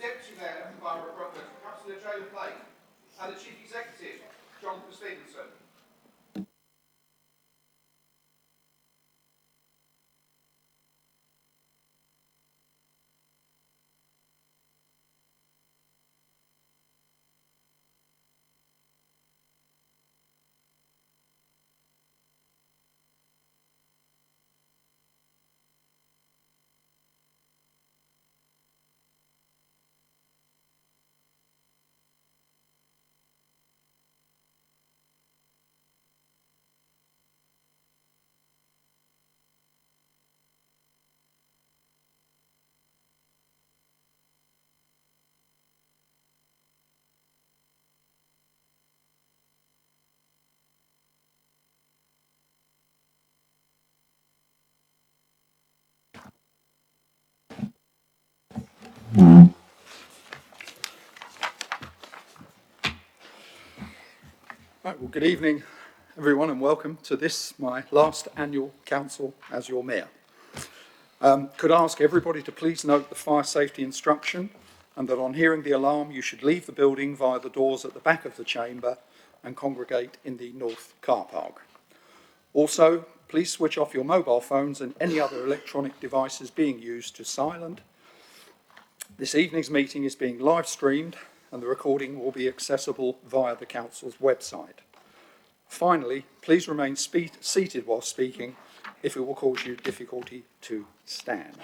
Deputy Mayor of the Borough of Brooklyn, Councillor Joe Blake, and the Chief Executive, Jonathan Stevenson. Right, well, good evening, everyone, and welcome to this, my last annual council as your mayor. Could I ask everybody to please note the fire safety instruction, and that on hearing the alarm, you should leave the building via the doors at the back of the chamber and congregate in the north car park. Also, please switch off your mobile phones and any other electronic devices being used to silent. This evening's meeting is being live streamed, and the recording will be accessible via the council's website. Finally, please remain seated while speaking if it will cause you difficulty to stand.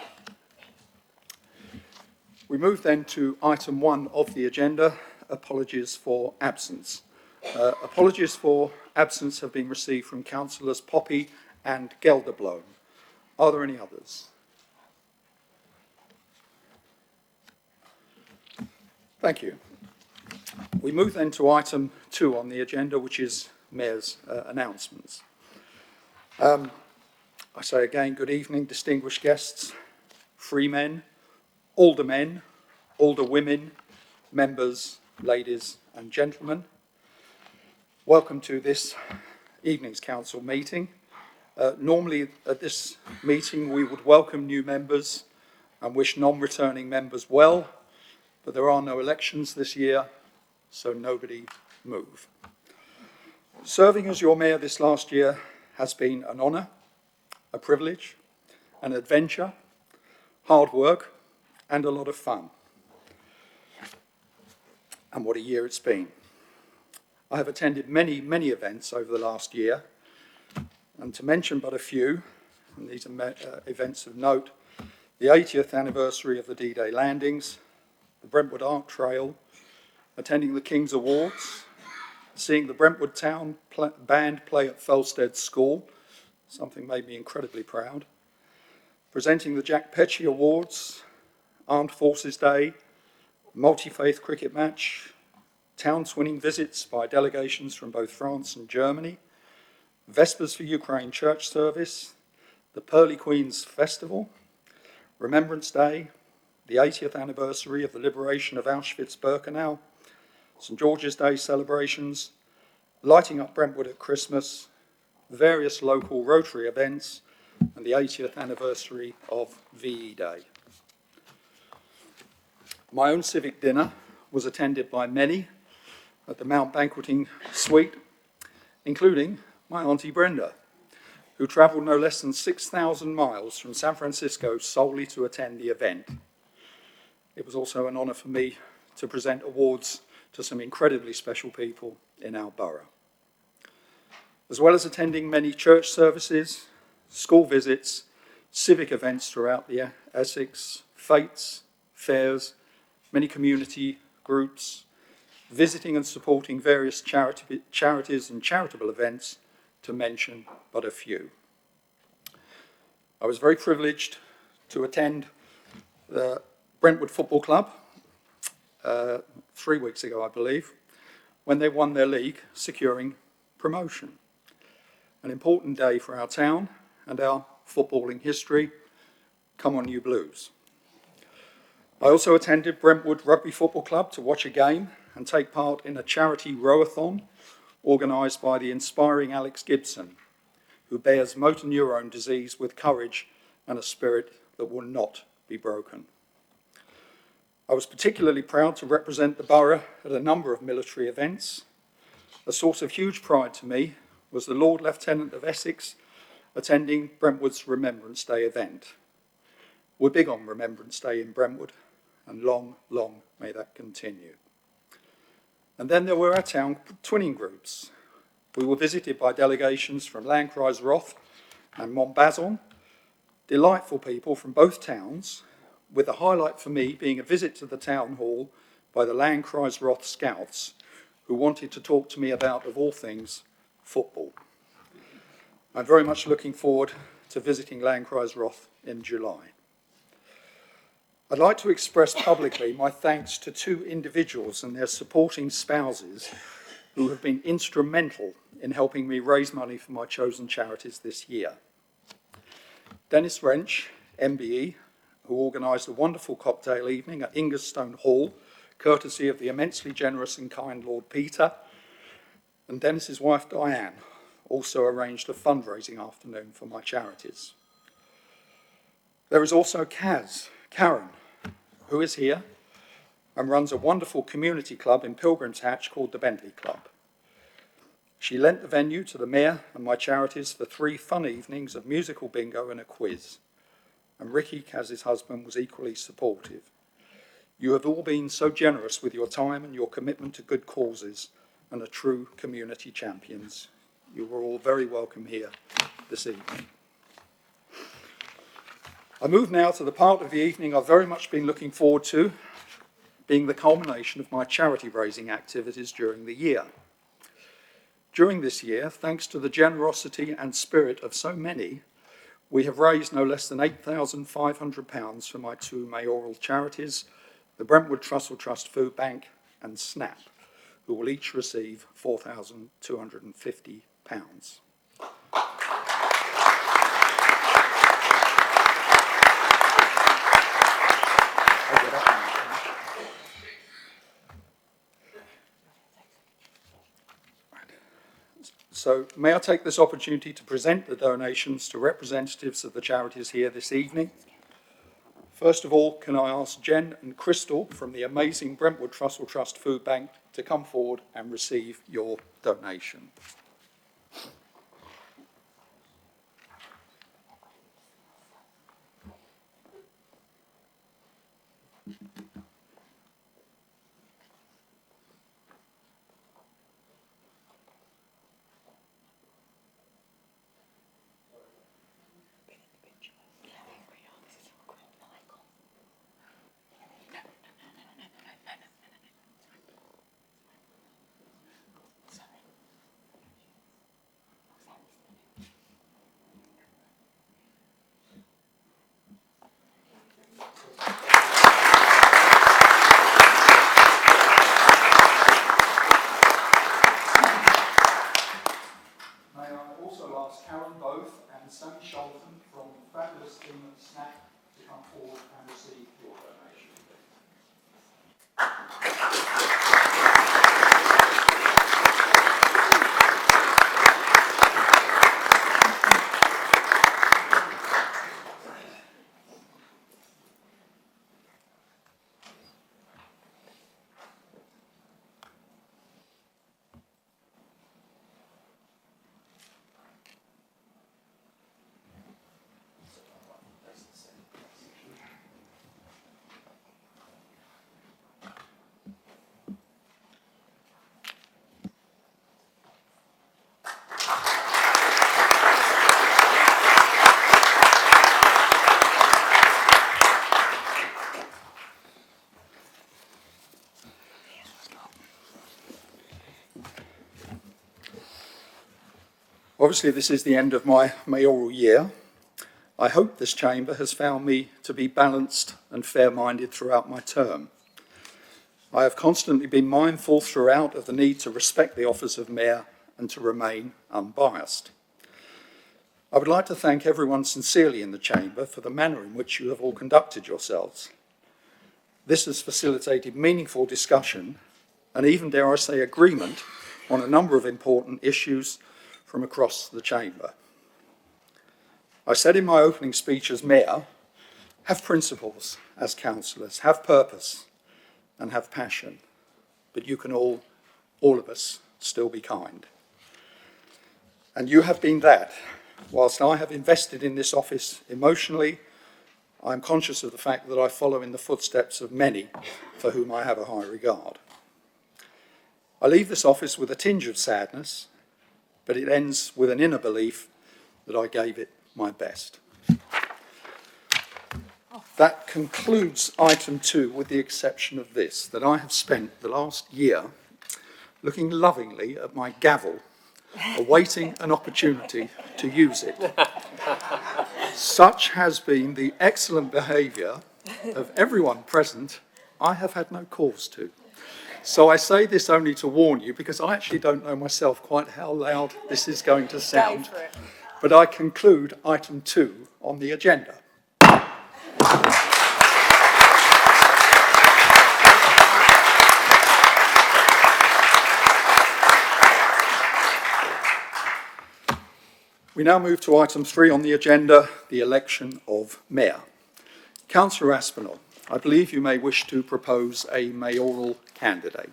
We move then to item 1 of the agenda, apologies for absence. Apologies for absence have been received from Councillors Poppy and Gelderblom. Are there any others? Thank you. We move then to item 2 on the agenda, which is Mayor's announcements. I say again, good evening, distinguished guests, freemen, aldermen, alderwomen, members, ladies and gentlemen. Welcome to this evening's council meeting. Normally at this meeting we would welcome new members and wish non-returning members well, but there are no elections this year, so nobody move. Serving as your mayor this last year has been an honour, a privilege, an adventure, hard work, and a lot of fun. And what a year it's been. I have attended many, many events over the last year, and to mention but a few, and these are events of note, the 80th anniversary of the D-Day landings, the Brentwood Art Trail, attending the King's Awards, seeing the Brentwood Town Band play at Felsted School, something made me incredibly proud, presenting the Jack Petchey Awards, Armed Forces Day, multi-faith cricket match, town-swinning visits by delegations from both France and Germany, Vespers for Ukraine church service, the Pearly Queens Festival, Remembrance Day, the 80th anniversary of the liberation of Auschwitz-Birkenau, St George's Day celebrations, lighting up Brentwood at Christmas, various local Rotary events, and the 80th anniversary of VE Day. My own civic dinner was attended by many at the Mount Banqueting Suite, including my Auntie Brenda, who travelled no less than 6,000 miles from San Francisco solely to attend the event. It was also an honour for me to present awards to some incredibly special people in our borough. As well as attending many church services, school visits, civic events throughout the Essex, fetes, fairs, many community groups, visiting and supporting various charities and charitable events, to mention but a few. I was very privileged to attend the Brentwood Football Club 3 weeks ago, I believe, when they won their league, securing promotion. An important day for our town and our footballing history. Come on, you Blues. I also attended Brentwood Rugby Football Club to watch a game and take part in a charity rowathon organised by the inspiring Alex Gibson, who bears motor neurone disease with courage and a spirit that will not be broken. I was particularly proud to represent the borough at a number of military events. A source of huge pride to me was the Lord Lieutenant of Essex attending Brentwood's Remembrance Day event. We're big on Remembrance Day in Brentwood, and long, long may that continue. And then there were our town twinning groups. We were visited by delegations from Landkreis Roth and Montbazon, delightful people from both towns, with the highlight for me being a visit to the town hall by the Landkreis Roth Scouts, who wanted to talk to me about, of all things, football. I'm very much looking forward to visiting Landkreis Roth in July. I'd like to express publicly my thanks to two individuals and their supporting spouses who have been instrumental in helping me raise money for my chosen charities this year. Dennis Wrench, MBE, who organised a wonderful cocktail evening at Ingerstone Hall, courtesy of the immensely generous and kind Lord Peter, and Dennis's wife Diane also arranged a fundraising afternoon for my charities. There is also Karen, who is here and runs a wonderful community club in Pilgrim's Hatch called the Bentley Club. She lent the venue to the Mayor and my charities for 3 fun evenings of musical bingo and a quiz. And Ricky, Kaz's husband, was equally supportive. You have all been so generous with your time and your commitment to good causes and are true community champions. You were all very welcome here this evening. I move now to the part of the evening I've very much been looking forward to, being the culmination of my charity raising activities during the year. During this year, thanks to the generosity and spirit of so many, we have raised no less than £8,500 for my 2 mayoral charities, the Brentwood Trussell Trust Food Bank and SNAP, who will each receive £4,250. So may I take this opportunity to present the donations to representatives of the charities here this evening. First of all, can I ask Jen and Crystal from the amazing Brentwood Trussell Trust Food Bank to come forward and receive your donation. Obviously, this is the end of my mayoral year. I hope this chamber has found me to be balanced and fair-minded throughout my term. I have constantly been mindful throughout of the need to respect the office of mayor and to remain unbiased. I would like to thank everyone sincerely in the chamber for the manner in which you have all conducted yourselves. This has facilitated meaningful discussion and even, dare I say, agreement on a number of important issues from across the chamber. I said in my opening speech as mayor, have principles as councillors, have purpose, and have passion, but you can all of us, still be kind. And you have been that. Whilst I have invested in this office emotionally, I'm conscious of the fact that I follow in the footsteps of many for whom I have a high regard. I leave this office with a tinge of sadness, but it ends with an inner belief that I gave it my best. That concludes item 2, with the exception of this, that I have spent the last year looking lovingly at my gavel, awaiting an opportunity to use it. Such has been the excellent behaviour of everyone present, I have had no cause to. So I say this only to warn you, because I actually don't know myself quite how loud this is going to sound. Go for it. But I conclude item 2 on the agenda. We now move to item 3 on the agenda, the election of mayor. Councillor Aspinall, I believe you may wish to propose a mayoral candidate.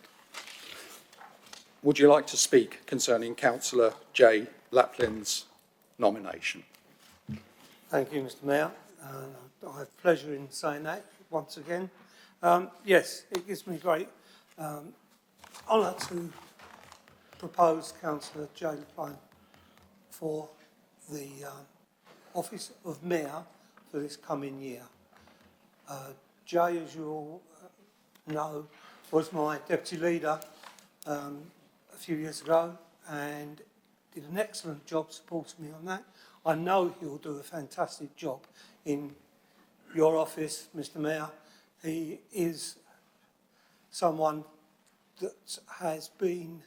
Would you like to speak concerning Councillor J. Laplin's nomination? Thank you, Mr. Mayor. I have pleasure in saying that once again. Yes, it gives me great honour to propose Councillor J. Laplane for the office of Mayor for this coming year. Jay, as you all know, was my deputy leader a few years ago and did an excellent job supporting me on that. I know he'll do a fantastic job in your office, Mr. Mayor. He is someone that has been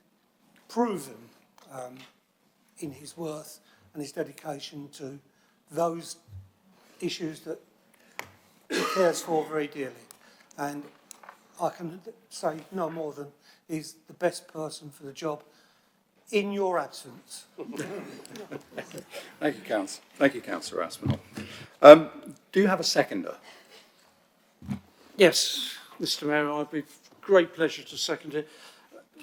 proven in his worth and his dedication to those issues that he cares for very dearly. And I can say no more than he's the best person for the job in your absence. Thank you, Councillor. Thank you, Councillor Aspinall. Do you have a seconder? Yes, Mr. Mayor, I'd be great pleasure to second it.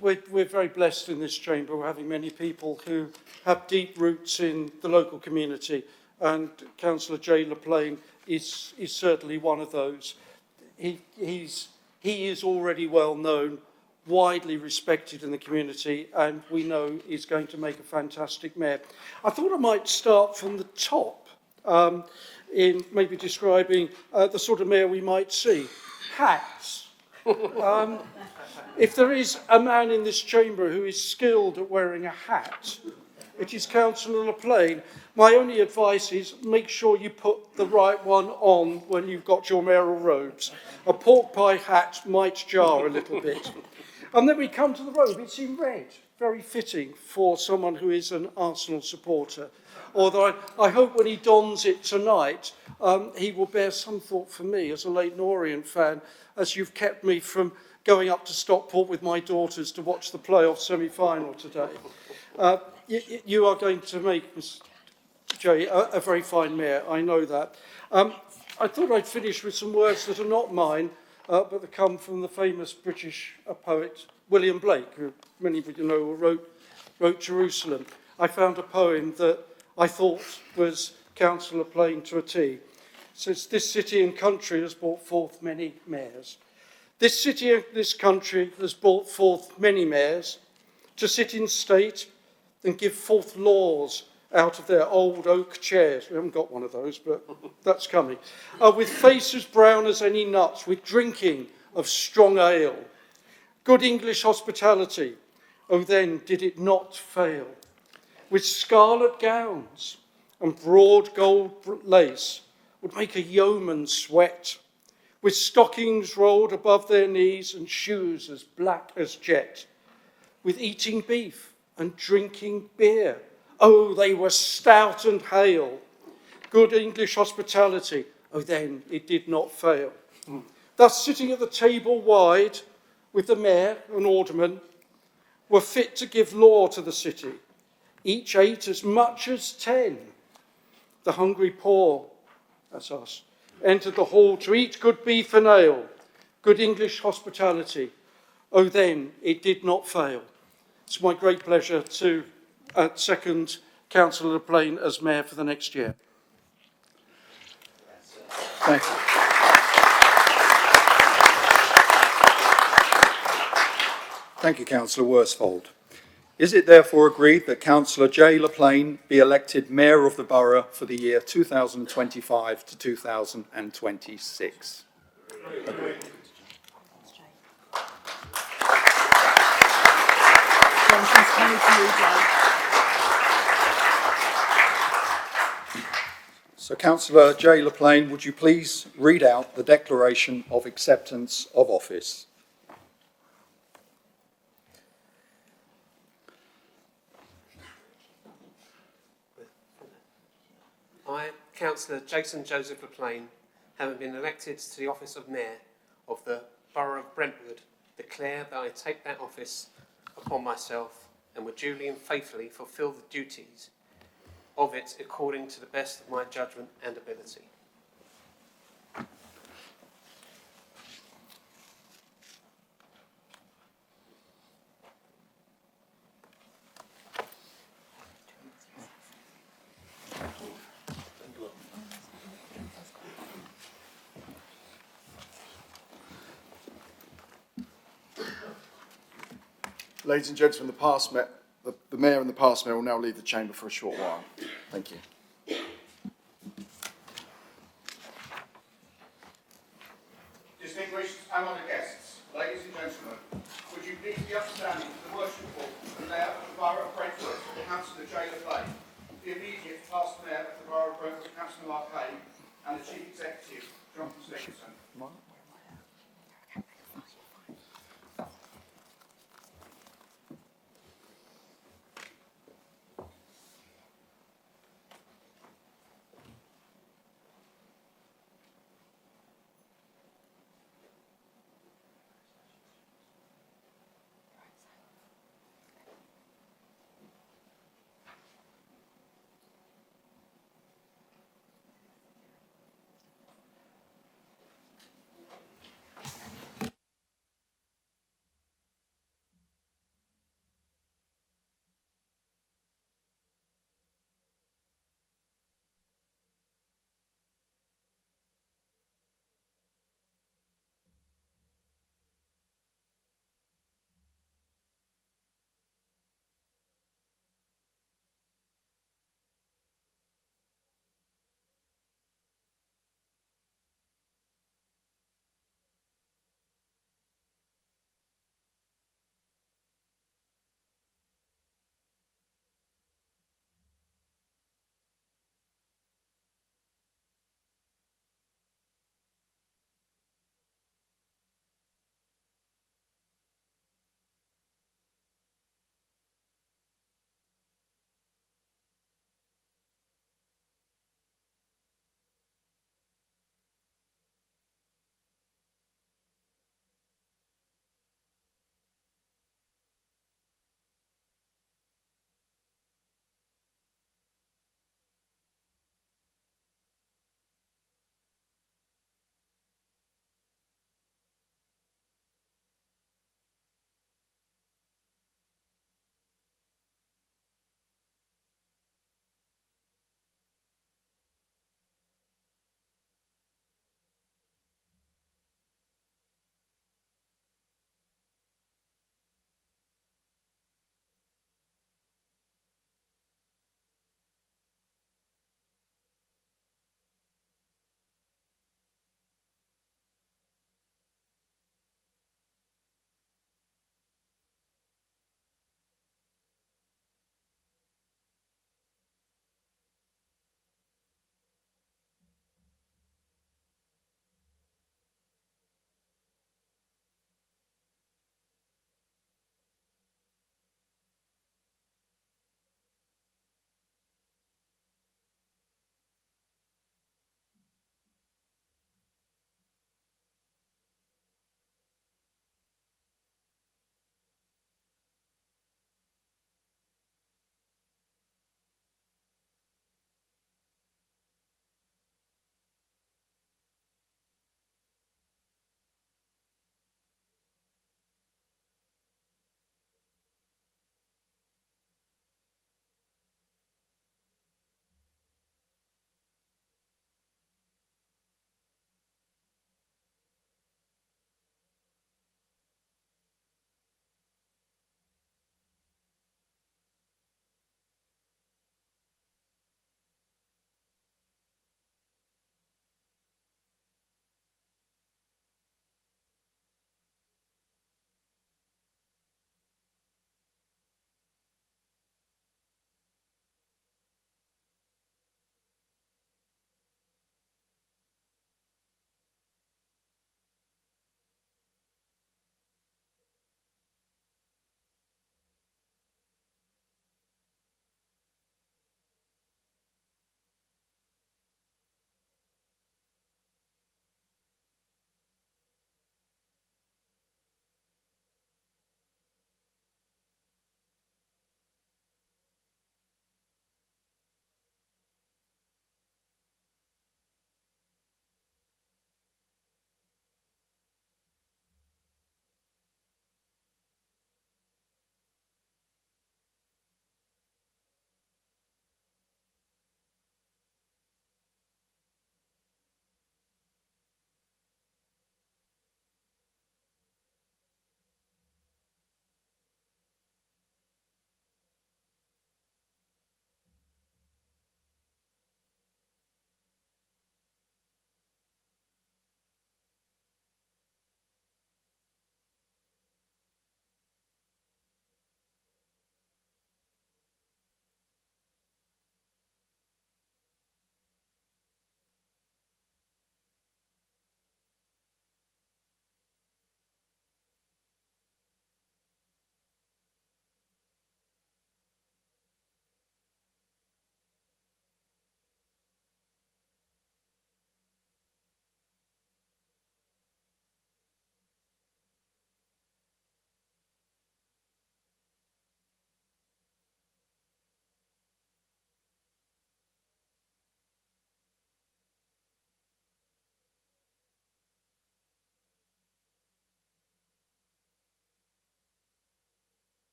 We're very blessed in this chamber. We're having many people who have deep roots in the local community, and Councillor J. Laplane is certainly one of those. He is already well known, widely respected in the community, and we know he's going to make a fantastic mayor. I thought I might start from the top in maybe describing the sort of mayor we might see. Hats. If there is a man in this chamber who is skilled at wearing a hat, it is Councillor Laplane. My only advice is make sure you put the right one on when you've got your mayoral robes. A pork pie hat might jar a little bit. And then we come to the robe. It's in red, very fitting for someone who is an Arsenal supporter. Although I hope when he dons it tonight, he will bear some thought for me as a Leyton Orient fan, as you've kept me from going up to Stockport with my daughters to watch the playoff semi-final today. You are going to make, Mr. J, a very fine mayor, I know that. I thought I'd finish with some words that are not mine, but that come from the famous British poet William Blake, who many of you know wrote Jerusalem. I found a poem that I thought was Councillor Laplane to a T. It says, "This city and country has brought forth many mayors. This city and this country has brought forth many mayors to sit in state and give forth laws out of their old oak chairs." We haven't got one of those, but that's coming. With faces brown as any nuts, with drinking of strong ale. Good English hospitality, oh then did it not fail. With scarlet gowns and broad gold lace, would make a yeoman sweat. With stockings rolled above their knees and shoes as black as jet. With eating beef and drinking beer, oh, they were stout and hale. Good English hospitality, oh, then it did not fail. Thus, sitting at the table wide, with the mayor and aldermen, were fit to give law to the city. Each ate as much as 10. The hungry poor, that's us, entered the hall to eat good beef and ale. good English hospitality. Oh, then it did not fail. It's my great pleasure to second Councillor LaPlane as Mayor for the next year. Thank you. Thank you, Councillor Worsfold. Is it therefore agreed that Councillor J. LaPlane be elected Mayor of the Borough for the year 2025 to 2026? Agreed. So, Councillor J. LaPlane, would you please read out the Declaration of Acceptance of Office? I, Councillor Jason Joseph LaPlane, having been elected to the office of Mayor of the Borough of Brentwood, declare that I take that office upon myself and will duly and faithfully fulfil the duties of it according to the best of my judgment and ability. Ladies and gentlemen, the Mayor and the past Mayor will now leave the chamber for a short while. Thank you. Distinguished and honoured guests, ladies and gentlemen, would you please be upstanding to the worshipful Mayor of the Borough of Brentwood, Councillor J. LaPlane, the immediate past Mayor of the Borough of Brentwood, Councillor Mark Hay, and the Chief Executive, Jonathan Stephenson.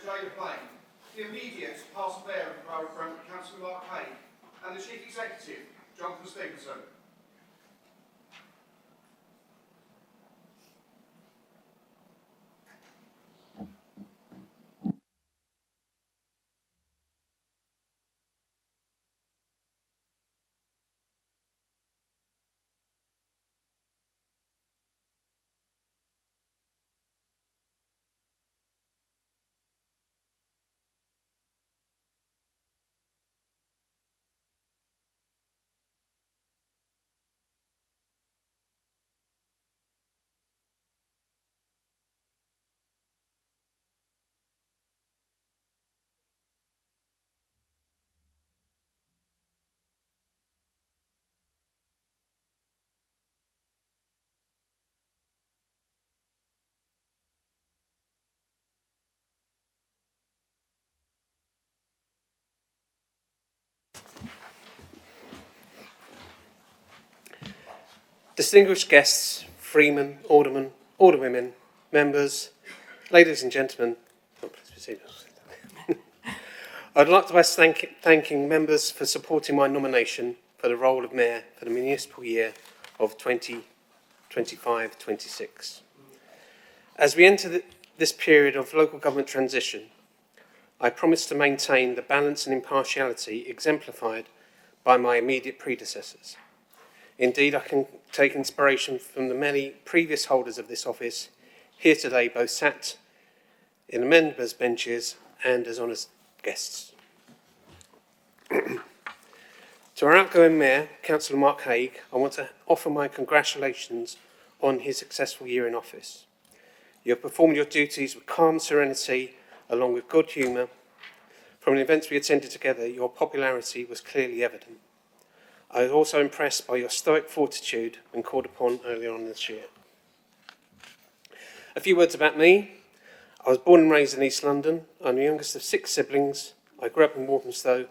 jail of Blaine, the immediate past mayor of the Borough of Brentwood, Councillor Mark Haig, and the Chief Executive, Jonathan Stevenson. Distinguished guests, freemen, aldermen, alderwomen, members, ladies and gentlemen, oh, please be seated. I'd like to start by thanking members for supporting my nomination for the role of Mayor for the municipal year of 2025-26. As we enter this period of local government transition, I promise to maintain the balance and impartiality exemplified by my immediate predecessors. Indeed, I can take inspiration from the many previous holders of this office here today, both sat in the members' benches and as honoured guests. To our outgoing Mayor, Councillor Mark Haig, I want to offer my congratulations on his successful year in office. You have performed your duties with calm serenity, along with good humour. From the events we attended together, your popularity was clearly evident. I was also impressed by your stoic fortitude when called upon earlier on this year. A few words about me. I was born and raised in East London. I'm the youngest of 6 siblings. I grew up in Walthamstow.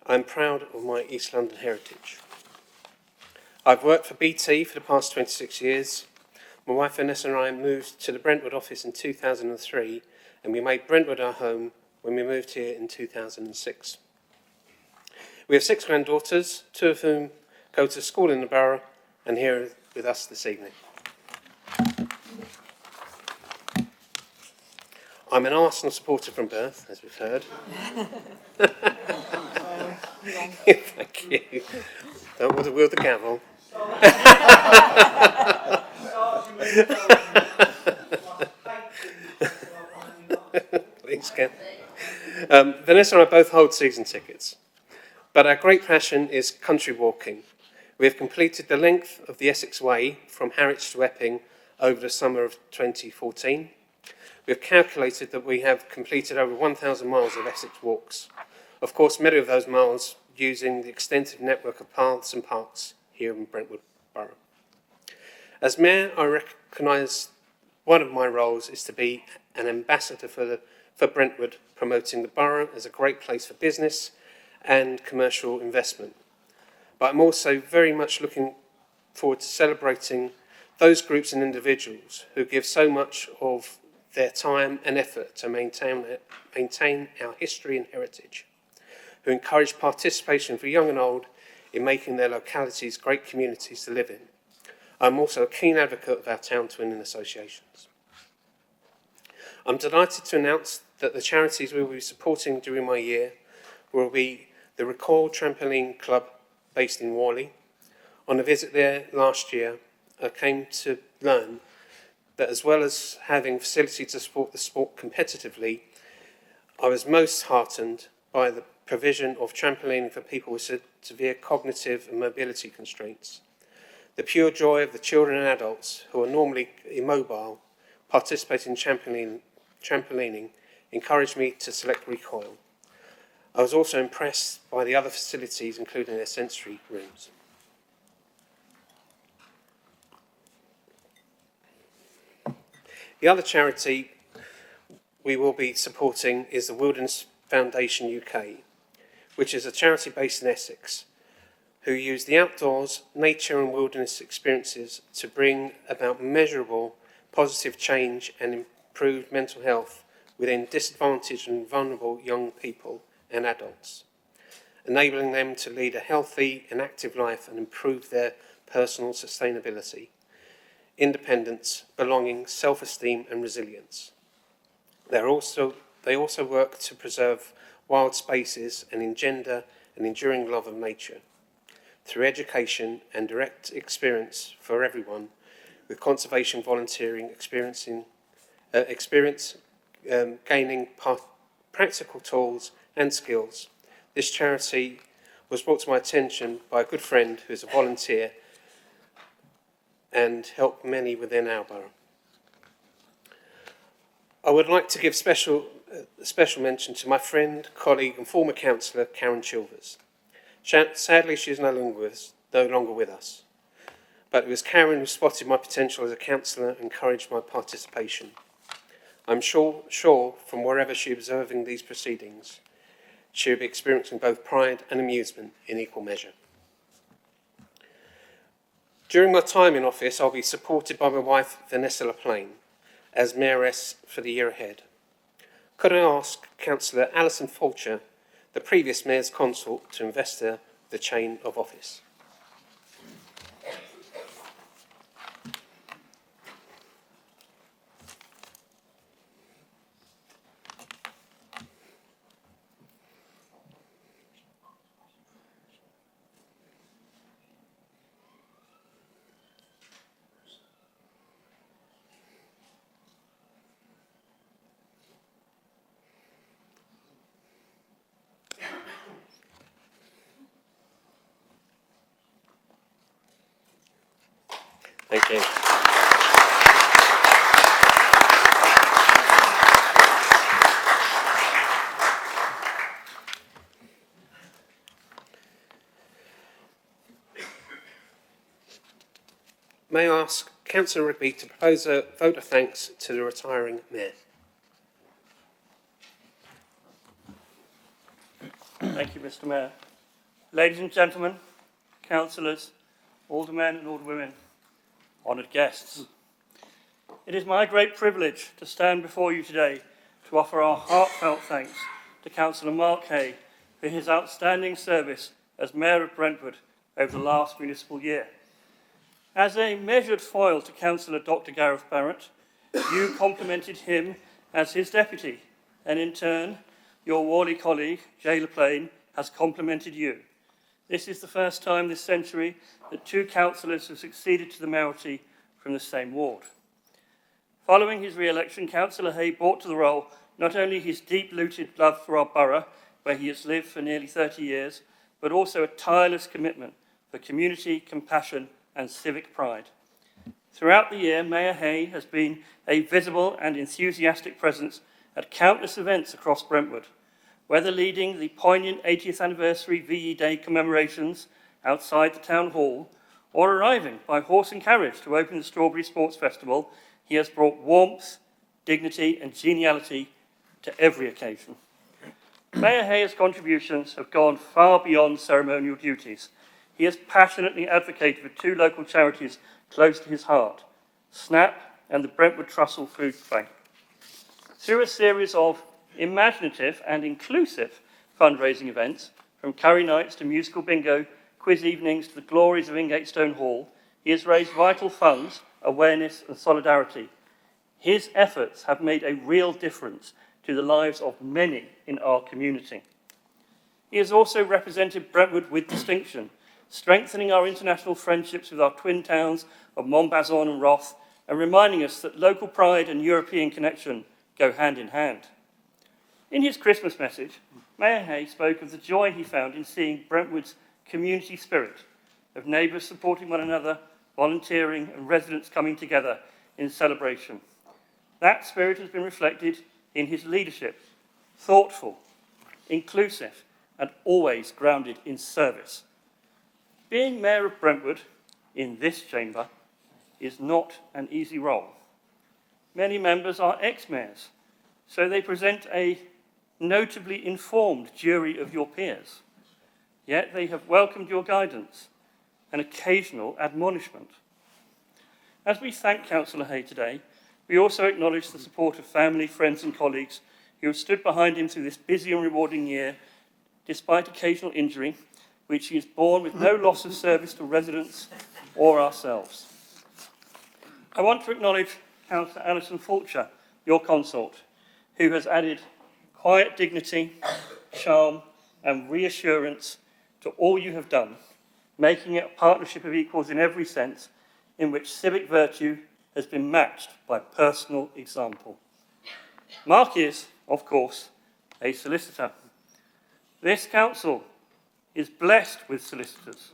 I'm proud of my East London heritage. I've worked for BT for the past 26 years. My wife Vanessa and I moved to the Brentwood office in 2003, and we made Brentwood our home when we moved here in 2006. We have 6 granddaughters, 2 of whom go to school in the borough and here with us this evening. I'm an Arsenal supporter from birth, as we've heard. Thank you. Don't want to wield the gavel. Please, Ken. Vanessa and I both hold season tickets. But our great passion is country walking. We have completed the length of the Essex Way from Harwich to Epping over the summer of 2014. We have calculated that we have completed over 1,000 miles of Essex walks. Of course, many of those miles using the extensive network of paths and parks here in Brentwood Borough. As Mayor, I recognise one of my roles is to be an ambassador for Brentwood, promoting the borough as a great place for business and commercial investment. But I'm also very much looking forward to celebrating those groups and individuals who give so much of their time and effort to maintain our history and heritage, who encourage participation for young and old in making their localities great communities to live in. I'm also a keen advocate of our town twinning associations. I'm delighted to announce that the charities we will be supporting during my year will be the Recall Trampoline Club based in Whalley. On a visit there last year, I came to learn that as well as having facilities to support the sport competitively, I was most heartened by the provision of trampolining for people with severe cognitive and mobility constraints. The pure joy of the children and adults who are normally immobile participating in trampolining encouraged me to select Recoil. I was also impressed by the other facilities, including their sensory rooms. The other charity we will be supporting is the Wilderness Foundation UK, which is a charity based in Essex, who use the outdoors, nature and wilderness experiences to bring about measurable positive change and improved mental health within disadvantaged and vulnerable young people and adults, enabling them to lead a healthy and active life and improve their personal sustainability, independence, belonging, self-esteem and resilience. They also work to preserve wild spaces and engender an enduring love of nature through education and direct experience for everyone, with conservation volunteering gaining practical tools and skills. This charity was brought to my attention by a good friend who is a volunteer and helped many within our borough. I would like to give special mention to my friend, colleague and former councillor, Karen Chilvers. Sadly, she is no longer with us. But it was Karen who spotted my potential as a councillor and encouraged my participation. I'm sure from wherever she is observing these proceedings, she will be experiencing both pride and amusement in equal measure. During my time in office, I'll be supported by my wife, Vanessa LaPlane, as Mayoress for the year ahead. Could I ask Councillor Alison Fulcher, the previous Mayor's consort, to investor the chain of office? Thank you. May I ask Councillor Rigby to propose a vote of thanks to the retiring Mayor? Thank you, Mr. Mayor. Ladies and gentlemen, councillors, aldermen and alderwomen, honoured guests. It is my great privilege to stand before you today to offer our heartfelt thanks to Councillor Mark Hay for his outstanding service as Mayor of Brentwood over the last municipal year. As a measured foil to Councillor Dr. Gareth Barrett, you complimented him as his deputy, and in turn, your Worley colleague, Jay LaPlane, has complimented you. This is the first time this century that two councillors have succeeded to the mayoralty from the same ward. Following his re-election, Councillor Hay brought to the role not only his deep-rooted love for our borough, where he has lived for nearly 30 years, but also a tireless commitment for community, compassion and civic pride. Throughout the year, Mayor Hay has been a visible and enthusiastic presence at countless events across Brentwood, whether leading the poignant 80th anniversary VE Day commemorations outside the town hall, or arriving by horse and carriage to open the Strawberry Sports Festival, he has brought warmth, dignity and geniality to every occasion. Mayor Hay's contributions have gone far beyond ceremonial duties. He has passionately advocated for two local charities close to his heart, SNAP and the Brentwood Trussell Food Bank. Through a series of imaginative and inclusive fundraising events, from curry nights to musical bingo, quiz evenings to the glories of Ingatestone Hall, he has raised vital funds, awareness and solidarity. His efforts have made a real difference to the lives of many in our community. He has also represented Brentwood with distinction, strengthening our international friendships with our twin towns of Montbazon and Roth, and reminding us that local pride and European connection go hand in hand. In his Christmas message, Mayor Hay spoke of the joy he found in seeing Brentwood's community spirit, of neighbours supporting one another, volunteering and residents coming together in celebration. That spirit has been reflected in his leadership, thoughtful, inclusive and always grounded in service. Being Mayor of Brentwood in this chamber is not an easy role. Many members are ex-mayors, so they present a notably informed jury of your peers. Yet they have welcomed your guidance and occasional admonishment. As we thank Councillor Hay today, We also acknowledge the support of family, friends and colleagues who have stood behind him through this busy and rewarding year, despite occasional injury, which he has borne with no loss of service to residents or ourselves. I want to acknowledge Councillor Alison Fulcher, your consort, who has added quiet dignity, charm and reassurance to all you have done, making it a partnership of equals in every sense, in which civic virtue has been matched by personal example. Mark is, of course, a solicitor. This council is blessed with solicitors.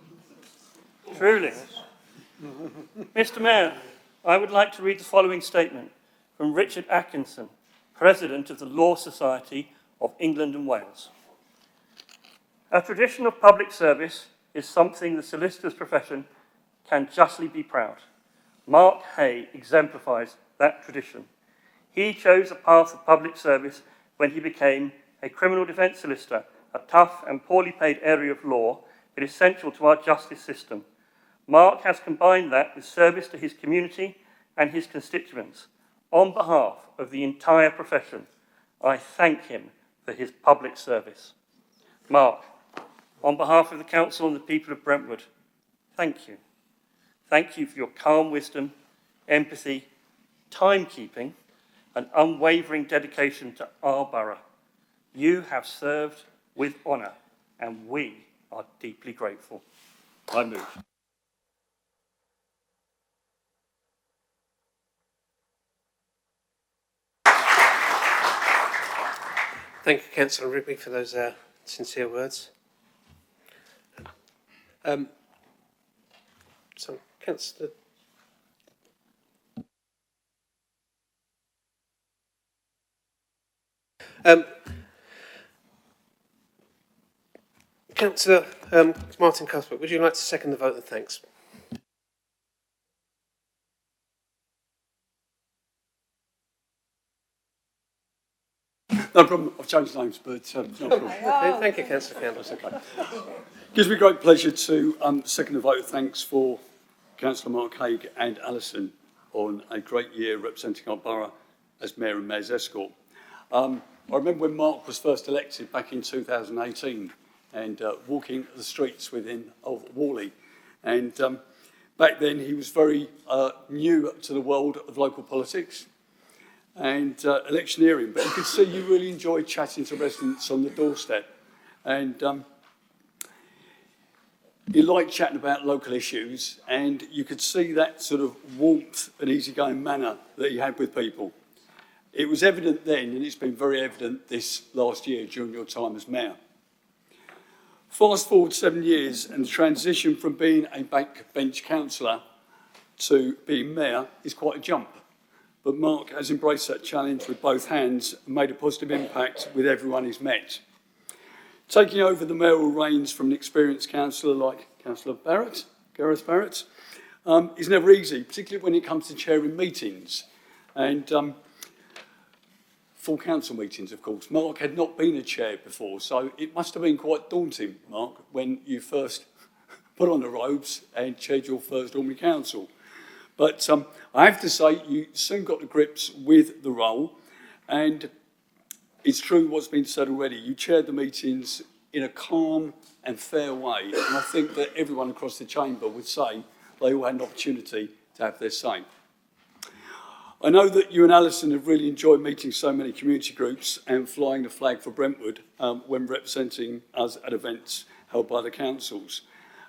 Truly. Mr. Mayor, I would like to read the following statement from Richard Atkinson, President of the Law Society of England and Wales. A tradition of public service is something the solicitor's profession can justly be proud. Mark Hay exemplifies that tradition. He chose a path of public service when he became a criminal defence solicitor, a tough and poorly paid area of law, but essential to our justice system. Mark has combined that with service to his community and his constituents. On behalf of the entire profession, I thank him for his public service. Mark, on behalf of the Council and the people of Brentwood, thank you. Thank you for your calm wisdom, empathy, timekeeping, and unwavering dedication to our borough. You have served with honour, and we are deeply grateful. I move. Thank you, Councillor Rigby, for those sincere words. So, Councillor... Councillor Martin Cuthbert, would you like to second the vote of thanks? No problem. I've changed names, but no problem. Okay, thank you, Councillor Campbell. Okay. Gives me great pleasure to second the vote of thanks for Councillor Mark Haig and Alison on a great year representing our borough as Mayor and Mayor's Escort. I remember when Mark was first elected back in 2018 and walking the streets within of Whalley. And back then he was very new to the world of local politics and electioneering, but you could see you really enjoyed chatting to residents on the doorstep. And you liked chatting about local issues, and you could see that sort of warmth and easygoing manner that you had with people. It was evident then, and it's been very evident this last year during your time as Mayor. Fast forward 7 years, and the transition from being a backbench councillor to being Mayor is quite a jump. But Mark has embraced that challenge with both hands and made a positive impact with everyone he's met. Taking over the mayoral reins from an experienced councillor like Councillor Barrett, Gareth Barrett, is never easy, particularly when it comes to chairing meetings. And full council meetings, of course. Mark had not been a chair before, so it must have been quite daunting, Mark, when you first put on the robes and chaired your first ordinary council. But I have to say, you soon got to grips with the role, and it's true what's been said already. You chaired the meetings in a calm and fair way, and I think that everyone across the chamber would say they all had an opportunity to have their say. I know that you and Alison have really enjoyed meeting so many community groups and flying the flag for Brentwood when representing us at events held by the councils.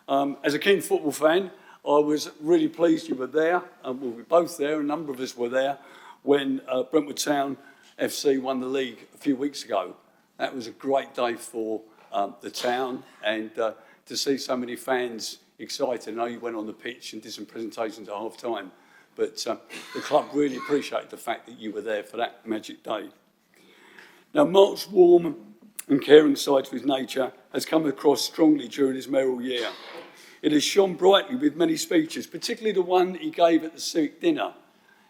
As a keen football fan, I was really pleased you were there. We were both there, a number of us were there, when Brentwood Town FC won the league a few weeks ago. That was a great day for the town, and to see so many fans excited. I know you went on the pitch and did some presentations at half time, but the club really appreciated the fact that you were there for that magic day. Now, Mark's warm and caring side to his nature has come across strongly during his mayoral year. It has shone brightly with many speeches, particularly the one he gave at the civic dinner.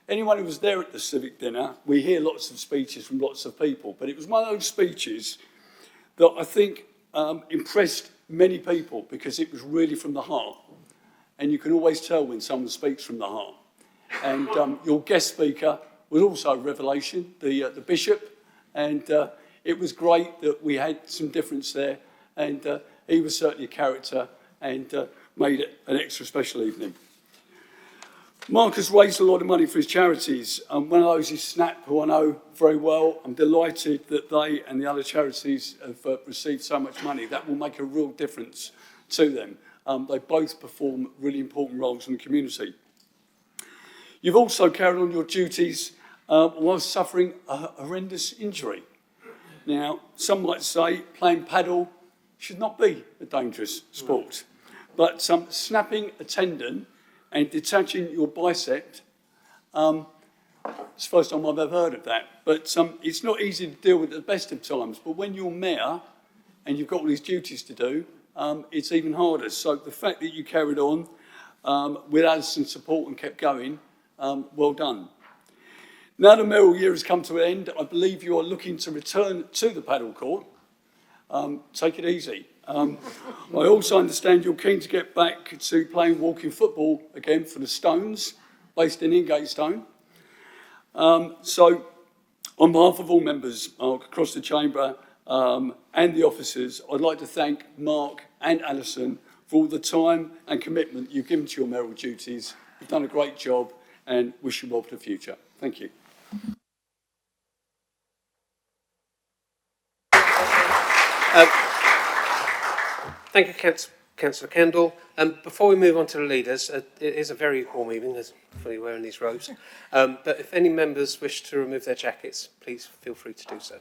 Anyone who was there at the civic dinner, we hear lots of speeches from lots of people, but it was one of those speeches that I think impressed many people because it was really from the heart. And you can always tell when someone speaks from the heart. And your guest speaker was also a revelation, the bishop, and it was great that we had some difference there, and he was certainly a character and made it an extra special evening. Mark has raised a lot of money for his charities. One of those is SNAP, who I know very well. I'm delighted that they and the other charities have received so much money. That will make a real difference to them. They both perform really important roles in the community. You've also carried on your duties while suffering a horrendous injury. Now, some might say playing paddle should not be a dangerous sport, but snapping a tendon and detaching your bicep, it's the first time I've ever heard of that, but it's not easy to deal with at the best of times, but when you're mayor and you've got all these duties to do, it's even harder. So the fact that you carried on with Alison's support and kept going, well done. Now the mayoral year has come to an end, I believe you are looking to return to the paddle court. Take it easy. I also understand you're keen to get back to playing walking football again for the Stones, based in Ingatestone. So, on behalf of all members across the chamber and the officers, I'd like to thank Mark and Alison for all the time and commitment you've given to your mayoral duties. You've done a great job and wish you well for the future. Thank you. Thank you, Councillor Kendall. Before we move on to the leaders, it is a very warm evening, as fully wearing these robes. But if any members wish to remove their jackets, please feel free to do so.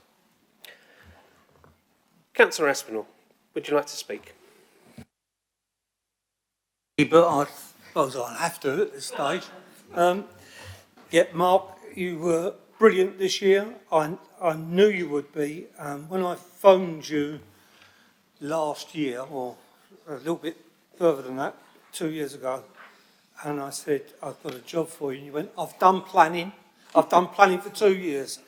Councillor Aspinall, would you like to speak? But I suppose I'll have to at this stage. Yeah, Mark, you were brilliant this year. I knew you would be. When I phoned you last year, or a little bit further than that, 2 years ago, and I said, I've got a job for you. And you went, I've done planning. I've done planning for 2 years.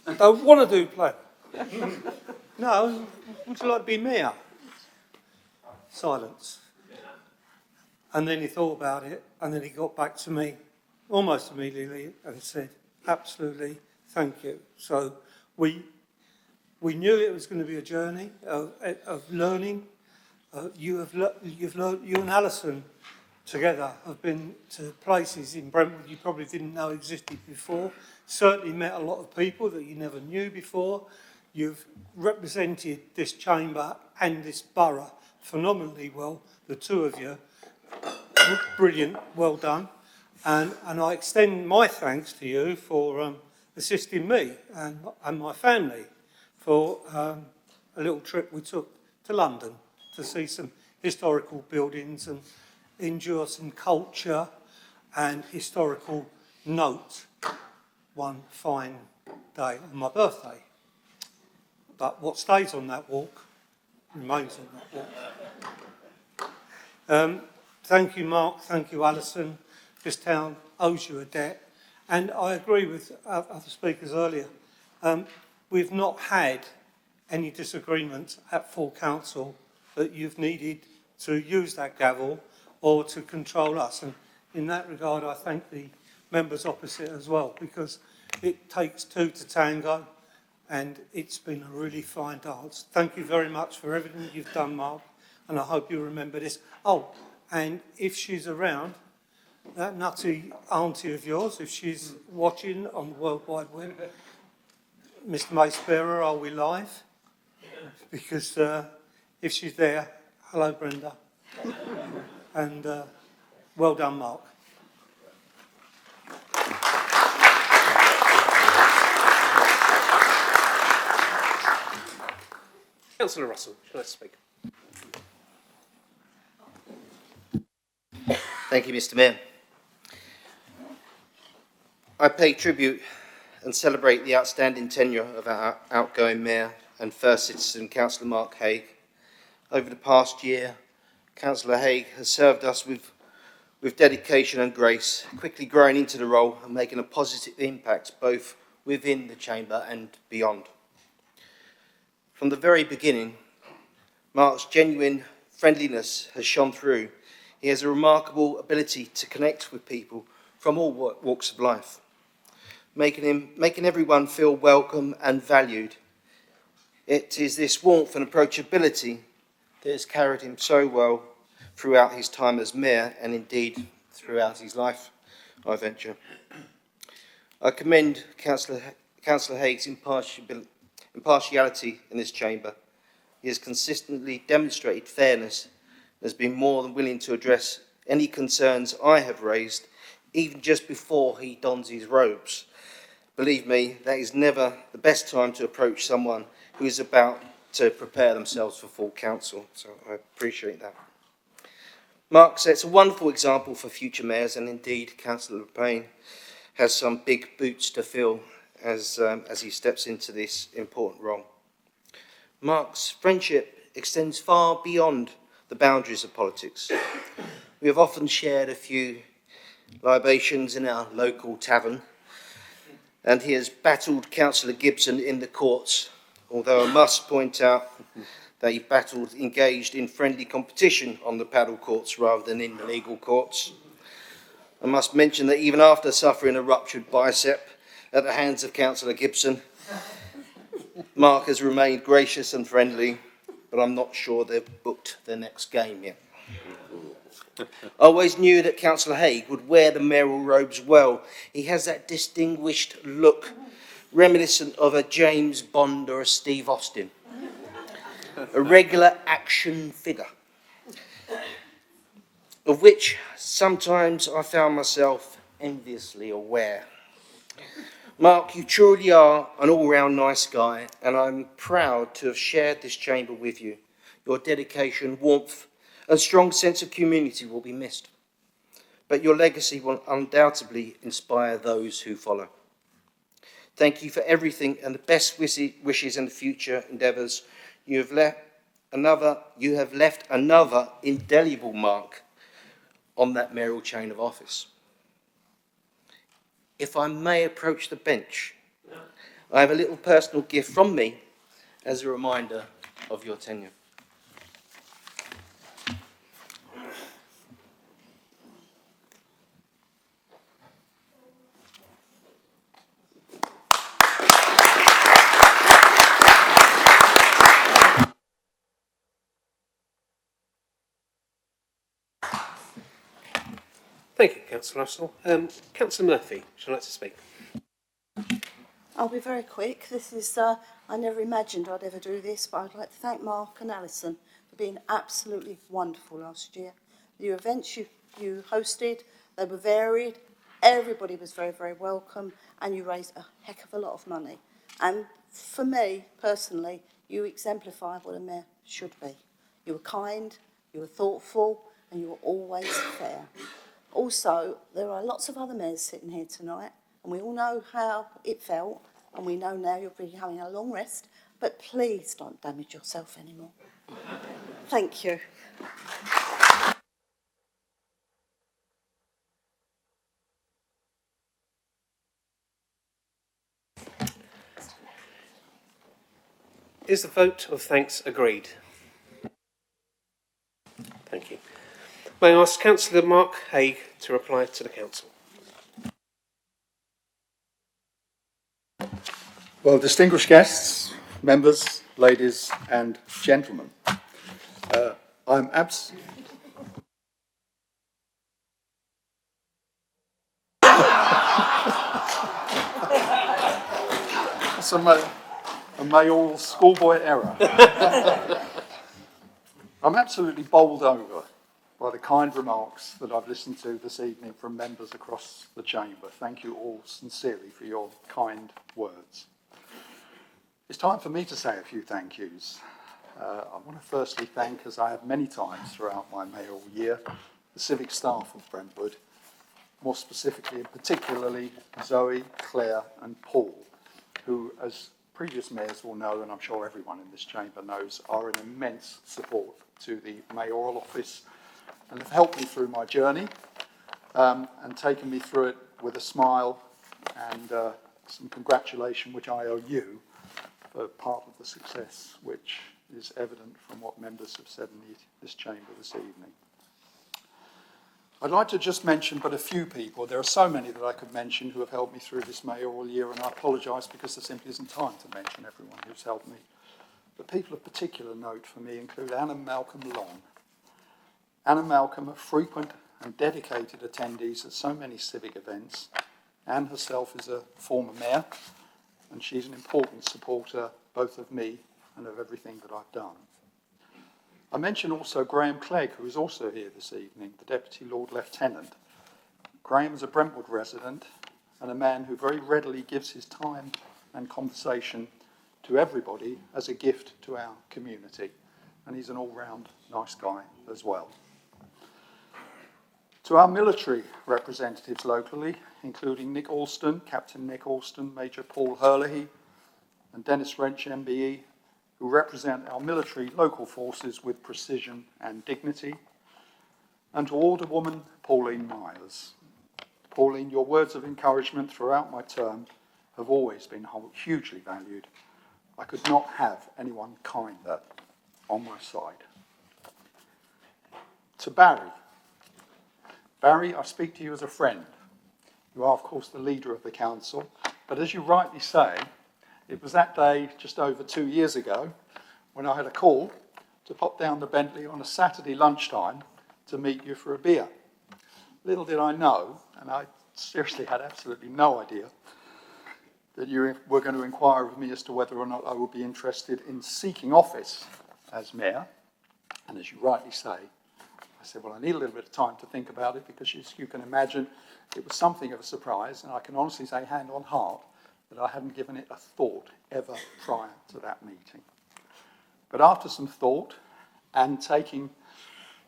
I don't want to do planning. No, would you like to be mayor? Silence. And then he thought about it, and then he got back to me almost immediately and said, absolutely, thank you. So we knew it was going to be a journey of learning. You and Alison together have been to places in Brentwood you probably didn't know existed before. Certainly met a lot of people that you never knew before. You've represented this chamber and this borough phenomenally well, the two of you. Brilliant, well done. And I extend my thanks to you for assisting me and my family for a little trip we took to London to see some historical buildings and endure some culture and historical note one fine day on my birthday. But what stays on that walk remains on that walk. Thank you, Mark. Thank you, Alison. This town owes you a debt. And I agree with other speakers earlier. We've not had any disagreements at full council that you've needed to use that gavel or to control us. And in that regard, I thank the members opposite as well, because it takes two to tango, and it's been a really fine dance. Thank you very much for everything you've done, Mark, and I hope you remember this. Oh, and if she's around, that nutty auntie of yours, if she's watching on the World Wide Web, Mr. Mace-Bearer, are we live? Because if she's there, hello, Brenda. And well done, Mark. Councillor Russell, would you like to speak? Thank you, Mr. Mayor. I pay tribute and celebrate the outstanding tenure of our outgoing Mayor and First Citizen, Councillor Mark Haigh. Over the past year, Councillor Haigh has served us with dedication and grace, quickly growing into the role and making a positive impact both within the chamber and beyond. From the very beginning, Mark's genuine friendliness has shone through. He has a remarkable ability to connect with people from all walks of life. making everyone feel welcome and valued. It is this warmth and approachability that has carried him so well throughout his time as mayor and indeed throughout his life, I venture. I commend Councillor Haig's impartiality in this chamber. He has consistently demonstrated fairness and has been more than willing to address any concerns I have raised, even just before he dons his robes. Believe me, that is never the best time to approach someone who is about to prepare themselves for full council, so I appreciate that. Mark sets a wonderful example for future mayors, and indeed Councillor Payne has some big boots to fill as he steps into this important role. Mark's friendship extends far beyond the boundaries of politics. We have often shared a few libations in our local tavern, and he has battled Councillor Gibson in the courts, although I must point out that he engaged in friendly competition on the paddle courts rather than in the legal courts. I must mention that even after suffering a ruptured bicep at the hands of Councillor Gibson, Mark has remained gracious and friendly, but I'm not sure they've booked their next game yet. I always knew that Councillor Haig would wear the mayoral robes well. He has that distinguished look, reminiscent of a James Bond or a Steve Austin, a regular action figure, of which sometimes I found myself enviously aware. Mark, you truly are an all-round nice guy, and I'm proud to have shared this chamber with you. Your dedication, warmth, and strong sense of community will be missed, but your legacy will undoubtedly inspire those who follow. Thank you for everything and the best wishes in the future endeavours. You have left another indelible mark on that mayoral chain of office. If I may approach the bench, I have a little personal gift from me as a reminder of your tenure. Thank you, Councillor Russell. Councillor Murphy, would you like to speak? I'll be very quick. This is, I never imagined I'd ever do this, but I'd like to thank Mark and Alison for being absolutely wonderful last year. The events you hosted, they were varied, everybody was very, very welcome, and you raised a heck of a lot of money. And for me, personally, you exemplify what a mayor should be. You were kind, you were thoughtful, and you were always fair. Also, there are lots of other mayors sitting here tonight, and we all know how it felt, and we know now you'll be having a long rest, but please don't damage yourself anymore. Thank you. Is the vote of thanks agreed? Thank you. May I ask Councillor Mark Haig to reply to the Council? Well, distinguished guests, members, ladies and gentlemen, I'm absolutely... That's a mayoral schoolboy error. I'm absolutely bowled over by the kind remarks that I've listened to this evening from members across the chamber. Thank you all sincerely for your kind words. It's time for me to say a few thank yous. I want to firstly thank, as I have many times throughout my mayoral year, the civic staff of Brentwood, more specifically and particularly Zoe, Claire and Paul, who, as previous mayors will know, and I'm sure everyone in this chamber knows, are an immense support to the mayoral office and have helped me through my journey and taken me through it with a smile and some congratulation which I owe you for part of the success which is evident from what members have said in this chamber this evening. I'd like to just mention but a few people. There are so many that I could mention who have helped me through this mayoral year, and I apologise because there simply isn't time to mention everyone who's helped me. But people of particular note for me include Anna Malcolm Long. Anna Malcolm, a frequent and dedicated attendees at so many civic events. Anne herself is a former mayor, and she's an important supporter both of me and of everything that I've done. I mention also Graham Clegg, who is also here this evening, the Deputy Lord Lieutenant. Graham is a Brentwood resident and a man who very readily gives his time and conversation to everybody as a gift to our community. And he's an all-round nice guy as well. To our military representatives locally, including Nick Alston, Captain Nick Alston, Major Paul Herlihy, and Dennis Wrench, MBE, who represent our military local forces with precision and dignity, and to Alderwoman Pauline Myers. Pauline, your words of encouragement throughout my term have always been hugely valued. I could not have anyone kinder on my side. To Barry. Barry, I speak to you as a friend. You are, of course, the leader of the council, but as you rightly say, it was that day just over 2 years ago when I had a call to pop down the Bentley on a Saturday lunchtime to meet you for a beer. Little did I know, and I seriously had absolutely no idea, that you were going to inquire of me as to whether or not I would be interested in seeking office as mayor. And as you rightly say, I said, well, I need a little bit of time to think about it because as you can imagine, it was something of a surprise, and I can honestly say, hand on heart, that I hadn't given it a thought ever prior to that meeting. But after some thought and taking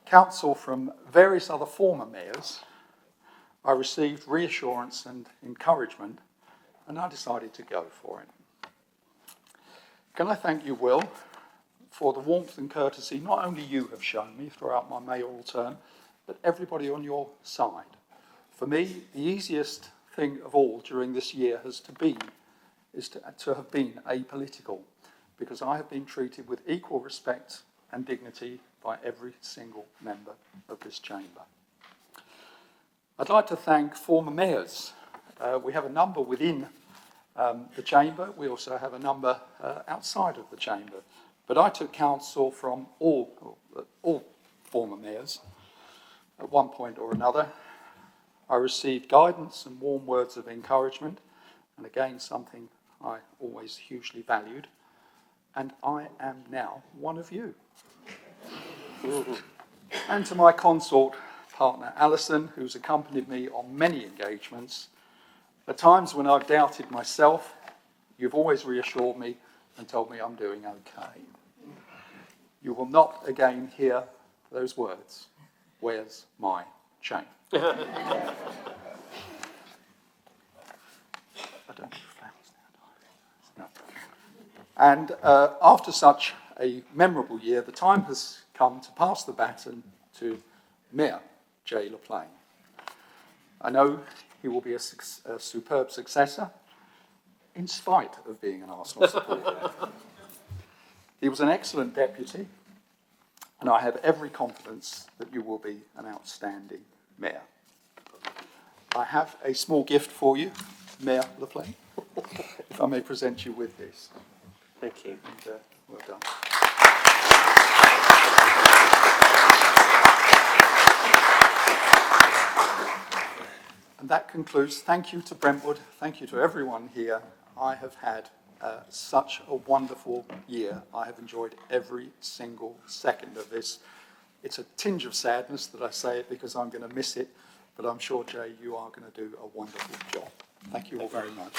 counsel from various other former mayors, I received reassurance and encouragement, and I decided to go for it. Can I thank you, Will, for the warmth and courtesy not only you have shown me throughout my mayoral term, but everybody on your side. For me, the easiest thing of all during this year is to have been apolitical, because I have been treated with equal respect and dignity by every single member of this chamber. I'd like to thank former mayors. We have a number within the chamber. We also have a number outside of the chamber. But I took counsel from all former mayors at one point or another. I received guidance and warm words of encouragement, and again, something I always hugely valued. And I am now one of you. And to my consort partner, Alison, who's accompanied me on many engagements, at times when I've doubted myself, you've always reassured me and told me I'm doing okay. You will not again hear those words, "Where's my chain?" I don't do flowers now, do I? No. And after such a memorable year, the time has come to pass the baton to Mayor Jay LaPlane. I know he will be a superb successor, in spite of being an Arsenal supporter. He was an excellent deputy, and I have every confidence that you will be an outstanding mayor. I have a small gift for you, Mayor LaPlane, if I may present you with this. Thank you. And, well done. And that concludes. Thank you to Brentwood. Thank you to everyone here. I have had such a wonderful year. I have enjoyed every single second of this. It's a tinge of sadness that I say it because I'm going to miss it, but I'm sure, Jay, you are going to do a wonderful job. Thank you all very much.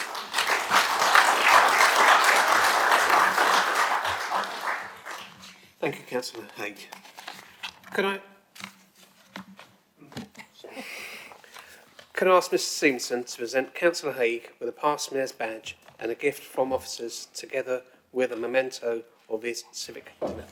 Thank you, Councillor Haig. Can I ask Mr Stevenson to present Councillor Haig with a past mayor's badge and a gift from officers, together with a memento of his civic dinner.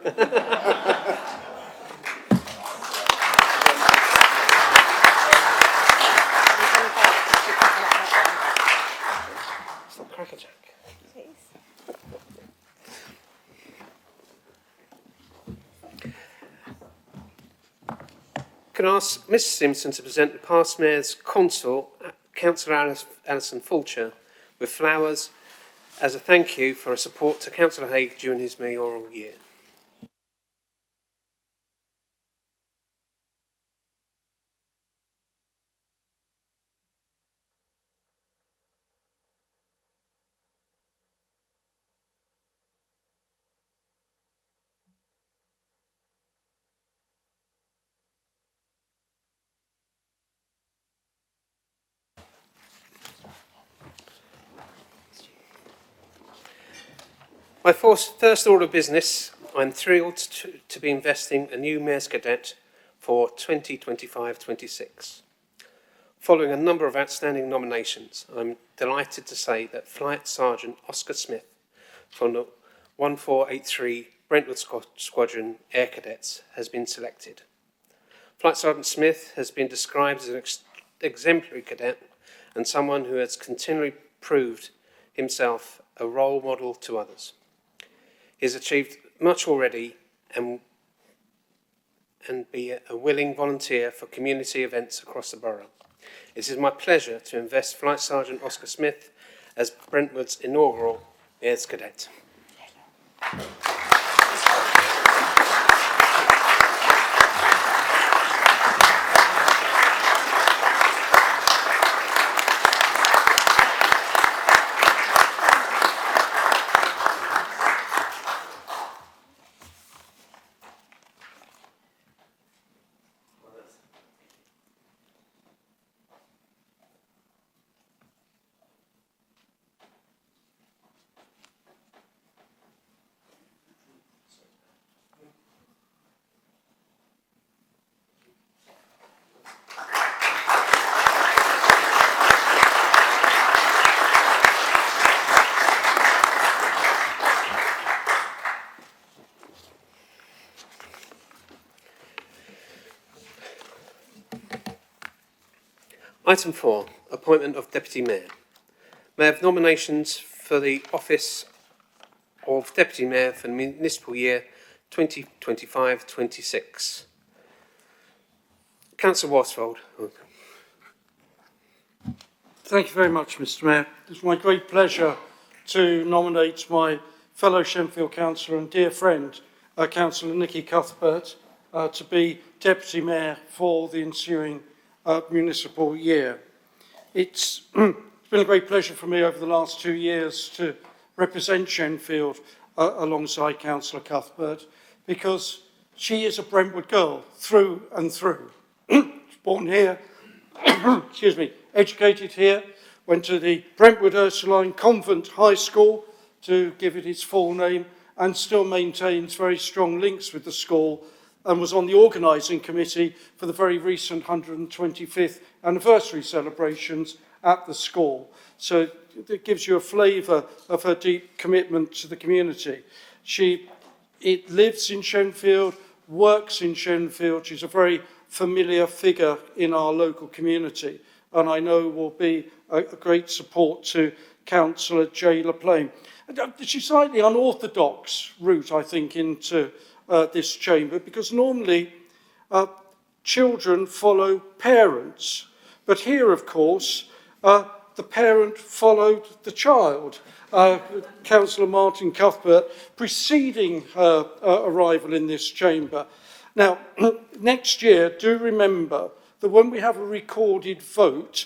It's not crackerjack. Can I ask Mrs Simpson to present the past Mayor's consort, Councillor Alison Fulcher, with flowers as a thank you for her support to Councillor Haigh during his mayoral year. My first order of business, I'm thrilled to be investing a new Mayor's Cadet for 2025-26. Following a number of outstanding nominations, I'm delighted to say that Flight Sergeant Oscar Smith from the 1483 Brentwood Squadron Air Cadets has been selected. Flight Sergeant Smith has been described as an exemplary cadet and someone who has continually proved himself a role model to others. He has achieved much already and be a willing volunteer for community events across the borough. It is my pleasure to invest Flight Sergeant Oscar Smith as Brentwood's inaugural Mayor's Cadet. Item 4, appointment of Deputy Mayor. May I have nominations for the office of Deputy Mayor for the municipal year 2025-26. Councillor Worsfold. Thank you very much, Mr. Mayor. It's my great pleasure to nominate my fellow Shenfield councillor and dear friend, Councillor Nicky Cuthbert, to be Deputy Mayor for the ensuing municipal year. It's been a great pleasure for me over the last 2 years to represent Shenfield alongside Councillor Cuthbert, because she is a Brentwood girl through and through. Born here, excuse me, educated here, went to the Brentwood Ursuline Convent High School, to give it its full name, and still maintains very strong links with the school, and was on the organising committee for the very recent 125th anniversary celebrations at the school. So it gives you a flavour of her deep commitment to the community. She lives in Shenfield, works in Shenfield. She's a very familiar figure in our local community, and I know will be a great support to Councillor Jay LaPlane. She's slightly unorthodox route, I think, into this chamber, because normally children follow parents, but here, of course, the parent followed the child. Councillor Martin Cuthbert preceding her arrival in this chamber. Now, next year, do remember that when we have a recorded vote,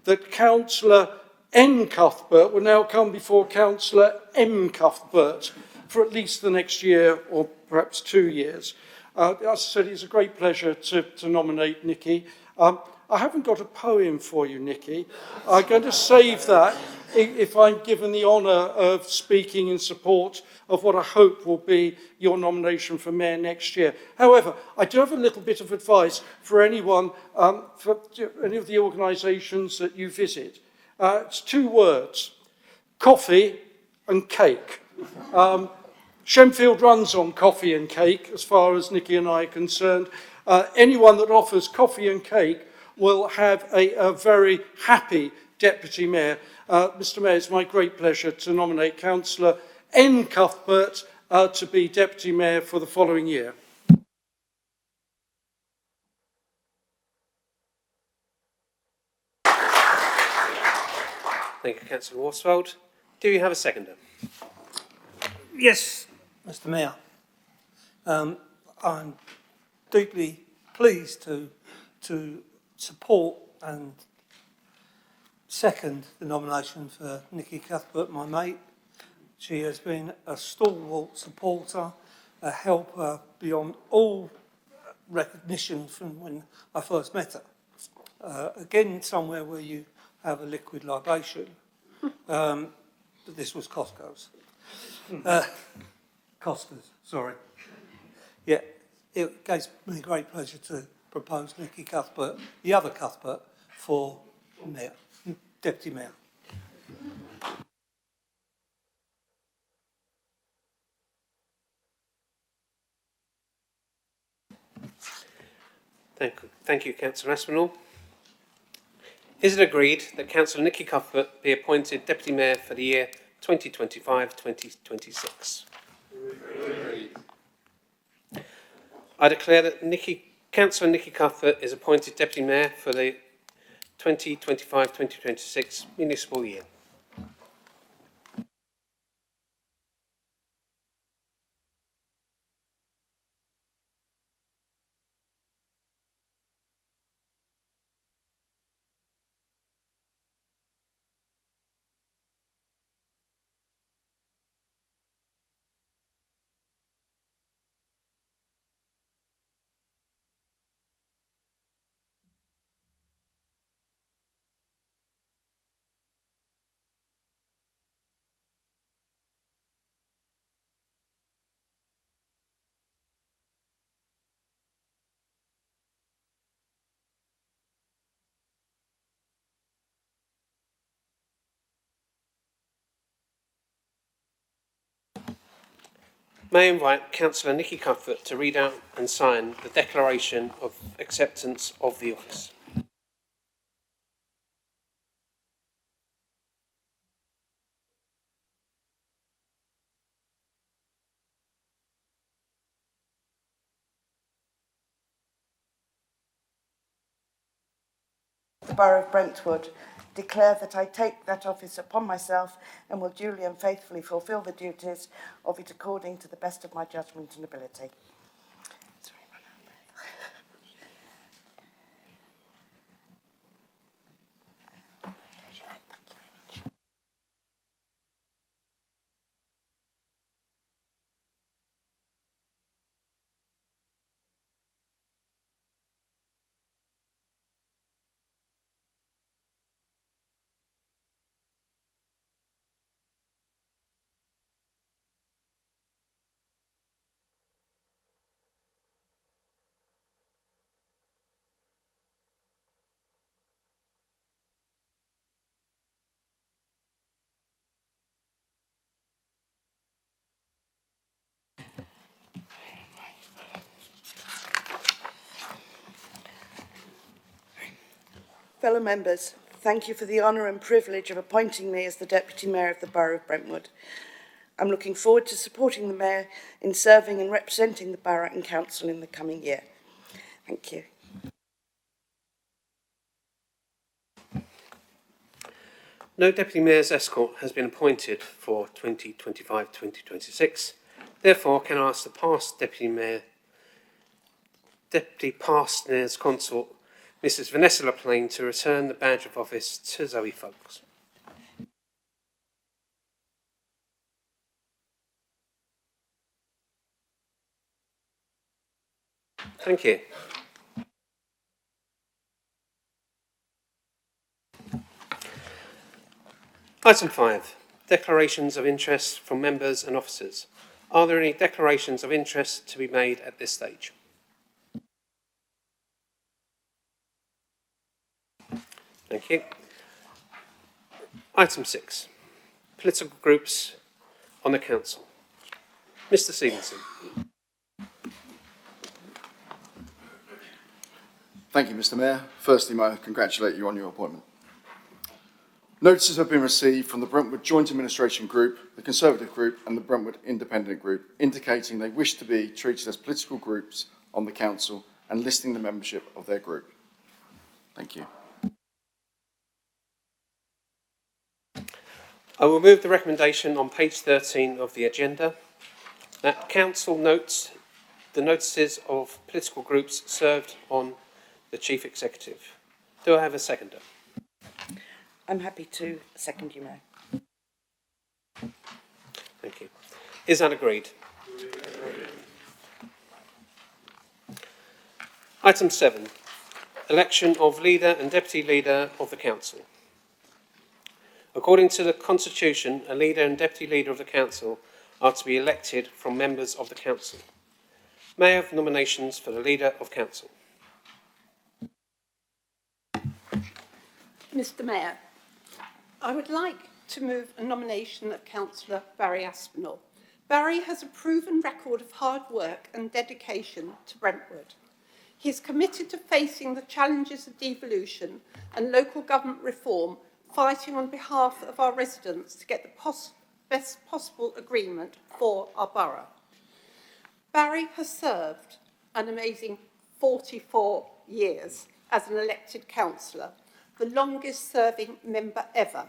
that Councillor N. Cuthbert will now come before Councillor M. Cuthbert for at least the next year or perhaps 2 years. As I said, it's a great pleasure to nominate Nicky. I haven't got a poem for you, Nicky. I'm going to save that if I'm given the honour of speaking in support of what I hope will be your nomination for Mayor next year. However, I do have a little bit of advice for anyone, for any of the organisations that you visit. It's 2 words: coffee and cake. Shenfield runs on coffee and cake, as far as Nikki and I are concerned. Anyone that offers coffee and cake will have a very happy Deputy Mayor. Mr Mayor, it's my great pleasure to nominate Councillor N. Cuthbert to be Deputy Mayor for the following year. Thank you, Councillor Worsfold. Do you have a seconder? Yes, Mr Mayor. I'm deeply pleased to support and second the nomination for Nikki Cuthbert, my mate. She has been a stalwart supporter, a helper beyond all recognition from when I first met her. Again, somewhere where you have a liquid libation, but this was Costco's. Costa's, sorry. Yeah, it gives me great pleasure to propose Nikki Cuthbert, the other Cuthbert, for Mayor, Deputy Mayor. Thank you, Councillor Aspinall. Is it agreed that Councillor Nikki Cuthbert be appointed Deputy Mayor for the year 2025-2026? Agreed. I declare that Councillor Nikki Cuthbert is appointed Deputy Mayor for the 2025-2026 municipal year. May I invite Councillor Nikki Cuthbert to read out and sign the Declaration of Acceptance of the Office. The Borough of Brentwood declare that I take that office upon myself and will duly and faithfully fulfil the duties of it according to the best of my judgment and ability. Fellow members, thank you for the honour and privilege of appointing me as the Deputy Mayor of the Borough of Brentwood. I'm looking forward to supporting the Mayor in serving and representing the Borough and Council in the coming year. Thank you. No Deputy Mayor's escort has been appointed for 2025-2026. Therefore, can I ask the past Deputy past Mayor's consort, Mrs Vanessa LaPlane, to return the badge of office to Zoe Foulkes. Thank you. Item 5. Declarations of interest from members and officers. Are there any declarations of interest to be made at this stage? Thank you. Item 6. Political groups on the Council. Mr Stevenson. Thank you, Mr Mayor. Firstly, may I congratulate you on your appointment. Notices have been received from the Brentwood Joint Administration Group, the Conservative Group and the Brentwood Independent Group, indicating they wish to be treated as political groups on the council and listing the membership of their group. Thank you. I will move the recommendation on page 13 of the agenda that council notes the notices of political groups served on the Chief Executive. Do I have a seconder? I'm happy to second you, Mayor. Thank you. Is that agreed? Item 7. Election of leader and deputy leader of the council. According to the Constitution, a leader and deputy leader of the council are to be elected from members of the council. May I have nominations for the leader of council? Mr Mayor, I would like to move a nomination of Councillor Barry Aspinall. Barry has a proven record of hard work and dedication to Brentwood. He is committed to facing the challenges of devolution and local government reform, fighting on behalf of our residents to get the best possible agreement for our borough. Barry has served an amazing 44 years as an elected councillor, the longest serving member ever.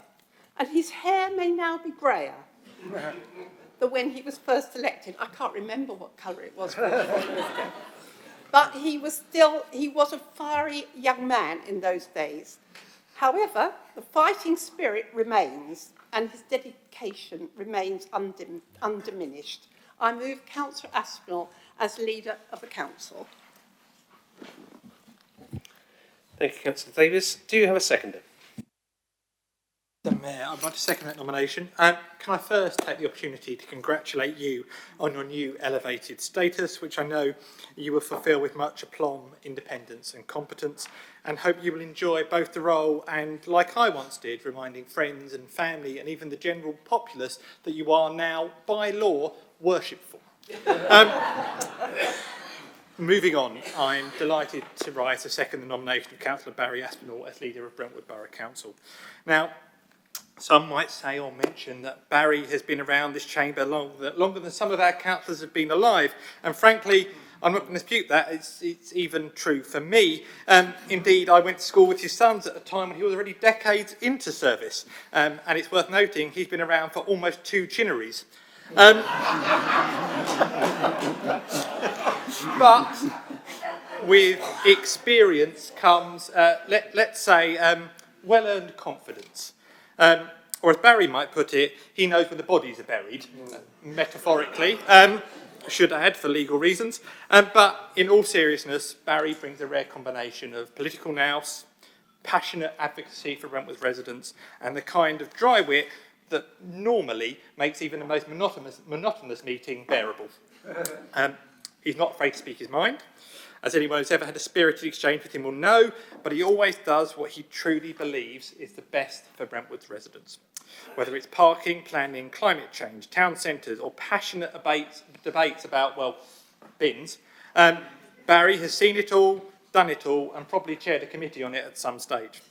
And his hair may now be greyer than when he was first elected. I can't remember what colour it was 44 years ago. But he was a fiery young man in those days. However, the fighting spirit remains and his dedication remains undiminished. I move Councillor Aspinall as leader of the council. Thank you, Councillor Davis. Do you have a seconder? Mr Mayor, I'd like to second that nomination. Can I first take the opportunity to congratulate you on your new elevated status, which I know you will fulfil with much aplomb, independence and competence, and hope you will enjoy both the role and, like I once did, reminding friends and family and even the general populace that you are now, by law, worshipful. Moving on, I'm delighted to write to second the nomination of Councillor Barry Aspinall as leader of Brentwood Borough Council. Now, some might say or mention that Barry has been around this chamber longer than some of our councillors have been alive, and frankly, I'm not going to dispute that. It's even true for me. Indeed, I went to school with his sons at a time when he was already decades into service, and it's worth noting he's been around for almost 2 Chinneries. But with experience comes, let's say, well-earned confidence. Or as Barry might put it, he knows where the bodies are buried, metaphorically, should add for legal reasons. But in all seriousness, Barry brings a rare combination of political nous, passionate advocacy for Brentwood residents, and the kind of dry wit that normally makes even the most monotonous meeting bearable. He's not afraid to speak his mind, as anyone who's ever had a spirited exchange with him will know, but he always does what he truly believes is the best for Brentwood's residents. Whether it's parking, planning, climate change, town centres, or passionate debates about, well, bins, Barry has seen it all, done it all, and probably chaired a committee on it at some stage.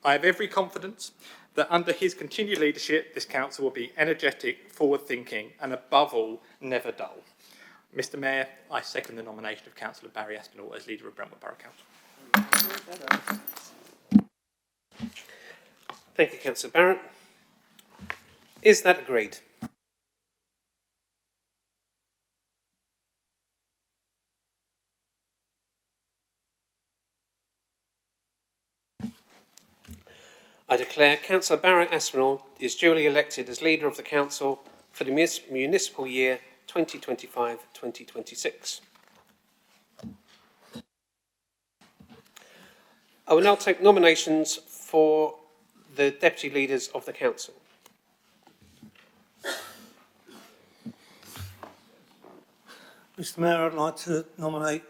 I have every confidence that under his continued leadership, this council will be energetic, forward-thinking, and above all, never dull. Mr Mayor, I second the nomination of Councillor Barry Aspinall as leader of Brentwood Borough Council. Thank you, Councillor Barrett. Is that agreed? I declare Councillor Barrett Aspinall is duly elected as leader of the council for the municipal year 2025-2026. I will now take nominations for the deputy leaders of the council. Mr Mayor, I'd like to nominate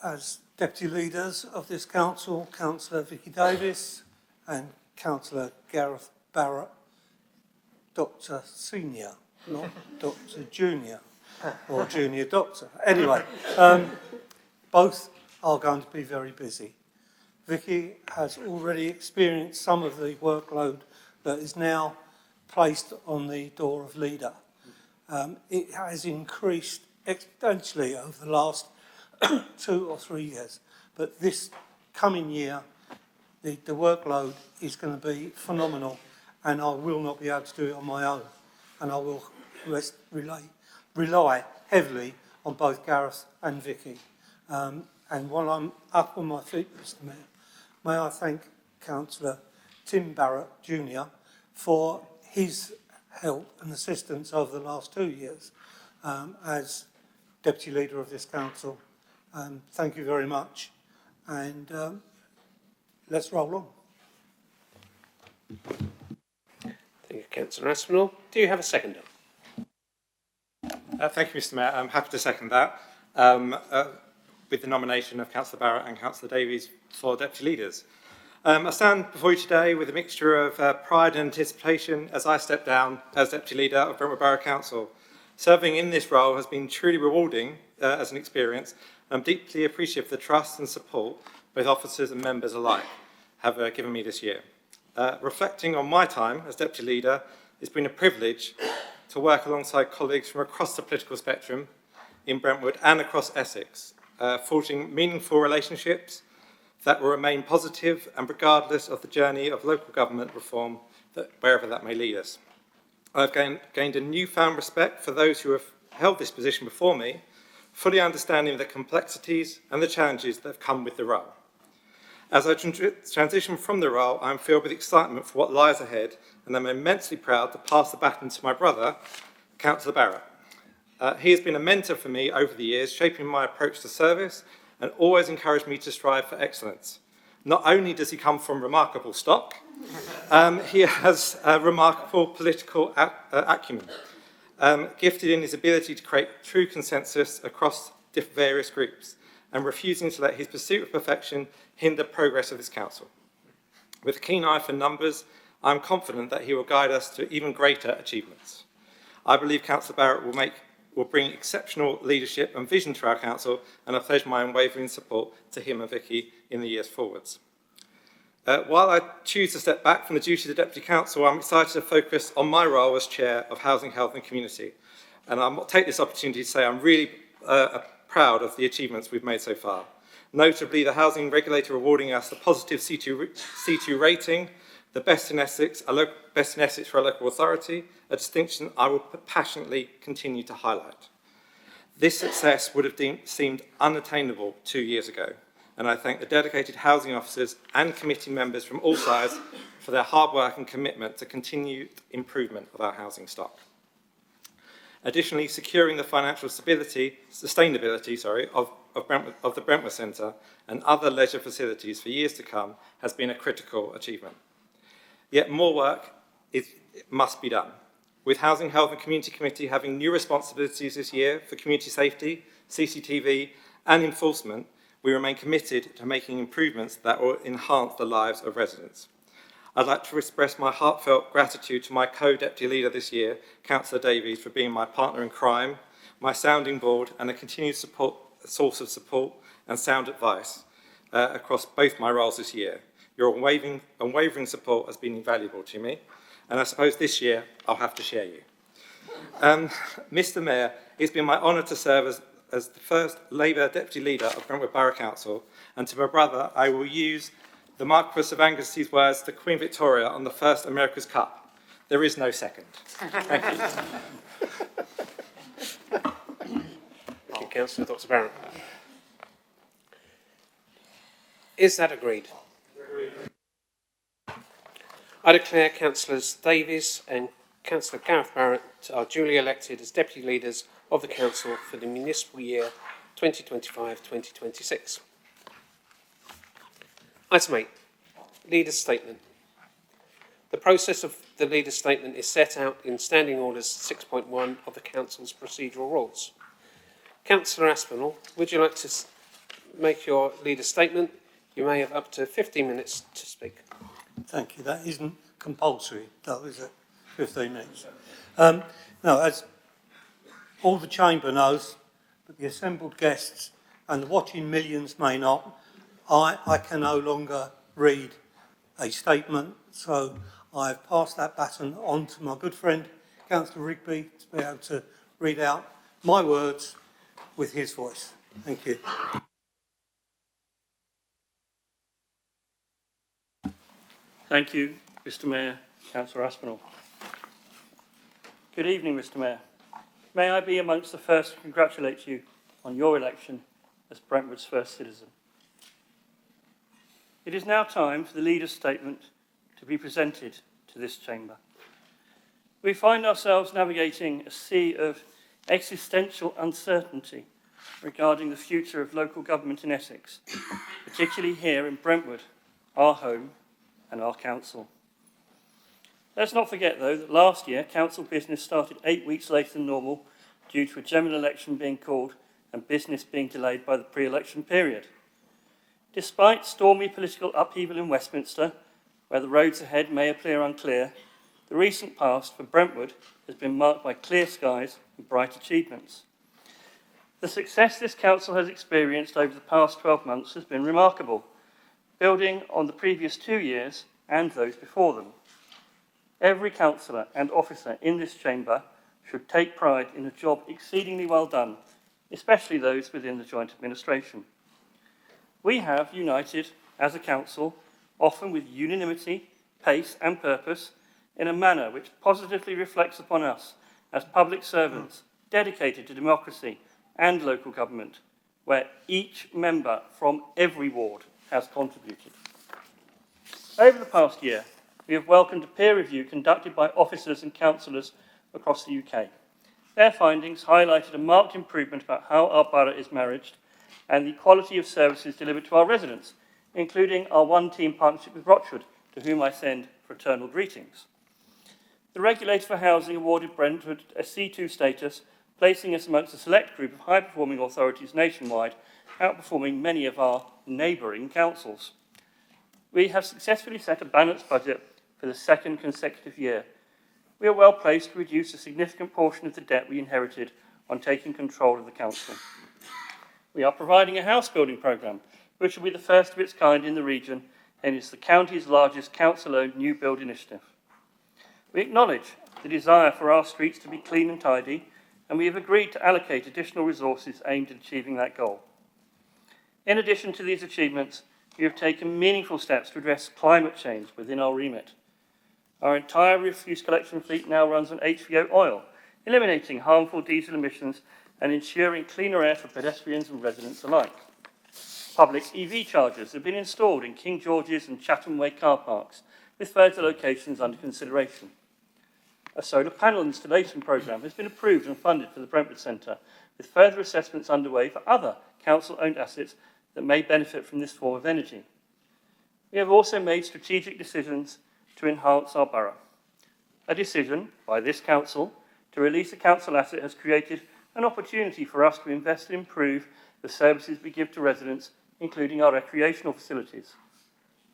as deputy leaders of this council, Councillor Vicky Davis and Councillor Gareth Barrett, Dr. Senior, not Dr. Junior. or junior doctor. Anyway, both are going to be very busy. Vicky has already experienced some of the workload that is now placed on the door of leader. It has increased exponentially over the last 2 or 3 years, but this coming year, the workload is going to be phenomenal, and I will not be able to do it on my own, and I will rely heavily on both Gareth and Vicky. And while I'm up on my feet, Mr. Mayor, may I thank Councillor Tim Barrett Jr. for his help and assistance over the last 2 years as Deputy Leader of this Council. Thank you very much, and let's roll on. Thank you, Councillor Aspinall. Do you have a seconder? Thank you, Mr. Mayor. I'm happy to second that, with the nomination of Councillor Barrett and Councillor Davies for Deputy Leaders. I stand before you today with a mixture of pride and anticipation as I step down as Deputy Leader of Brentwood Borough Council. Serving in this role has been truly rewarding as an experience. I'm deeply appreciative of the trust and support both officers and members alike have given me this year. Reflecting on my time as Deputy Leader, it's been a privilege to work alongside colleagues from across the political spectrum in Brentwood and across Essex, forging meaningful relationships that will remain positive and regardless of the journey of local government reform, wherever that may lead us. I've gained a newfound respect for those who have held this position before me, fully understanding the complexities and the challenges that have come with the role. As I transition from the role, I'm filled with excitement for what lies ahead, and I'm immensely proud to pass the baton to my brother, Councillor Barrett. He has been a mentor for me over the years, shaping my approach to service and always encouraged me to strive for excellence. Not only does he come from remarkable stock, he has a remarkable political acumen, gifted in his ability to create true consensus across various groups and refusing to let his pursuit of perfection hinder progress of his council. With a keen eye for numbers, I'm confident that he will guide us to even greater achievements. I believe Councillor Barrett will bring exceptional leadership and vision to our council, and I pledge my unwavering support to him and Vicky in the years forwards. While I choose to step back from the duty of the Deputy Council, I'm excited to focus on my role as Chair of Housing, Health and Community. And I'll take this opportunity to say I'm really proud of the achievements we've made so far. Notably, the Housing Regulator awarding us the positive C2 rating, the best in Essex for a local authority, a distinction I will passionately continue to highlight. This success would have seemed unattainable 2 years ago, and I thank the dedicated housing officers and committee members from all sides for their hard work and commitment to continued improvement of our housing stock. Additionally, securing the financial sustainability of the Brentwood Centre and other leisure facilities for years to come has been a critical achievement. Yet more work must be done. With Housing, Health and Community Committee having new responsibilities this year for community safety, CCTV and enforcement, we remain committed to making improvements that will enhance the lives of residents. I'd like to express my heartfelt gratitude to my co-deputy leader this year, Councillor Davies, for being my partner in crime, my sounding board and a continued source of support and sound advice across both my roles this year. Your unwavering support has been invaluable to me, and I suppose this year I'll have to share you. Mr. Mayor, it's been my honour to serve as the first Labour Deputy Leader of Brentwood Borough Council, and to my brother, I will use the Marquess of Angus's words to Queen Victoria on the first America's Cup. There is no second. Thank you. Thank you, Councillor. Dr. Barrett. Is that agreed? Agreed. I declare Councillors Davies and Councillor Gareth Barrett are duly elected as Deputy Leaders of the Council for the municipal year 2025-2026. Item 8, Leader's Statement. The process of the Leader's Statement is set out in Standing Orders 6.1 of the Council's procedural rules. Councillor Aspinall, would you like to make your Leader's Statement? You may have up to 15 minutes to speak. Thank you. That isn't compulsory, though, is it? 15 minutes. No, as all the chamber knows, but the assembled guests and the watching millions may not, I can no longer read a statement, so I've passed that baton on to my good friend, Councillor Rigby, to be able to read out my words with his voice. Thank you. Thank you, Mr Mayor, Councillor Aspinall. Good evening, Mr Mayor. May I be amongst the first to congratulate you on your election as Brentwood's first citizen. It is now time for the Leader's Statement to be presented to this chamber. We find ourselves navigating a sea of existential uncertainty regarding the future of local government in Essex, particularly here in Brentwood, our home and our council. Let's not forget, though, that last year council business started 8 weeks later than normal due to a general election being called and business being delayed by the pre-election period. Despite stormy political upheaval in Westminster, where the roads ahead may appear unclear, the recent past for Brentwood has been marked by clear skies and bright achievements. The success this council has experienced over the past 12 months has been remarkable, building on the previous 2 years and those before them. Every councillor and officer in this chamber should take pride in a job exceedingly well done, especially those within the joint administration. We have united as a council, often with unanimity, pace and purpose, in a manner which positively reflects upon us as public servants dedicated to democracy and local government, where each member from every ward has contributed. Over the past year, we have welcomed a peer review conducted by officers and councillors across the UK. Their findings highlighted a marked improvement about how our borough is managed and the quality of services delivered to our residents, including our one-team partnership with Rochford, to whom I send fraternal greetings. The Regulator for Housing awarded Brentwood a C2 status, placing us amongst a select group of high-performing authorities nationwide, outperforming many of our neighbouring councils. We have successfully set a balanced budget for the second consecutive year. We are well placed to reduce a significant portion of the debt we inherited on taking control of the council. We are providing a house building programme, which will be the first of its kind in the region and is the county's largest council-owned new build initiative. We acknowledge the desire for our streets to be clean and tidy, and we have agreed to allocate additional resources aimed at achieving that goal. In addition to these achievements, we have taken meaningful steps to address climate change within our remit. Our entire refuse collection fleet now runs on HVO oil, eliminating harmful diesel emissions and ensuring cleaner air for pedestrians and residents alike. Public EV chargers have been installed in King George's and Chatham Way car parks, with further locations under consideration. A solar panel installation programme has been approved and funded for the Brentwood Centre, with further assessments underway for other council-owned assets that may benefit from this form of energy. We have also made strategic decisions to enhance our borough. A decision by this council to release a council asset has created an opportunity for us to invest and improve the services we give to residents, including our recreational facilities.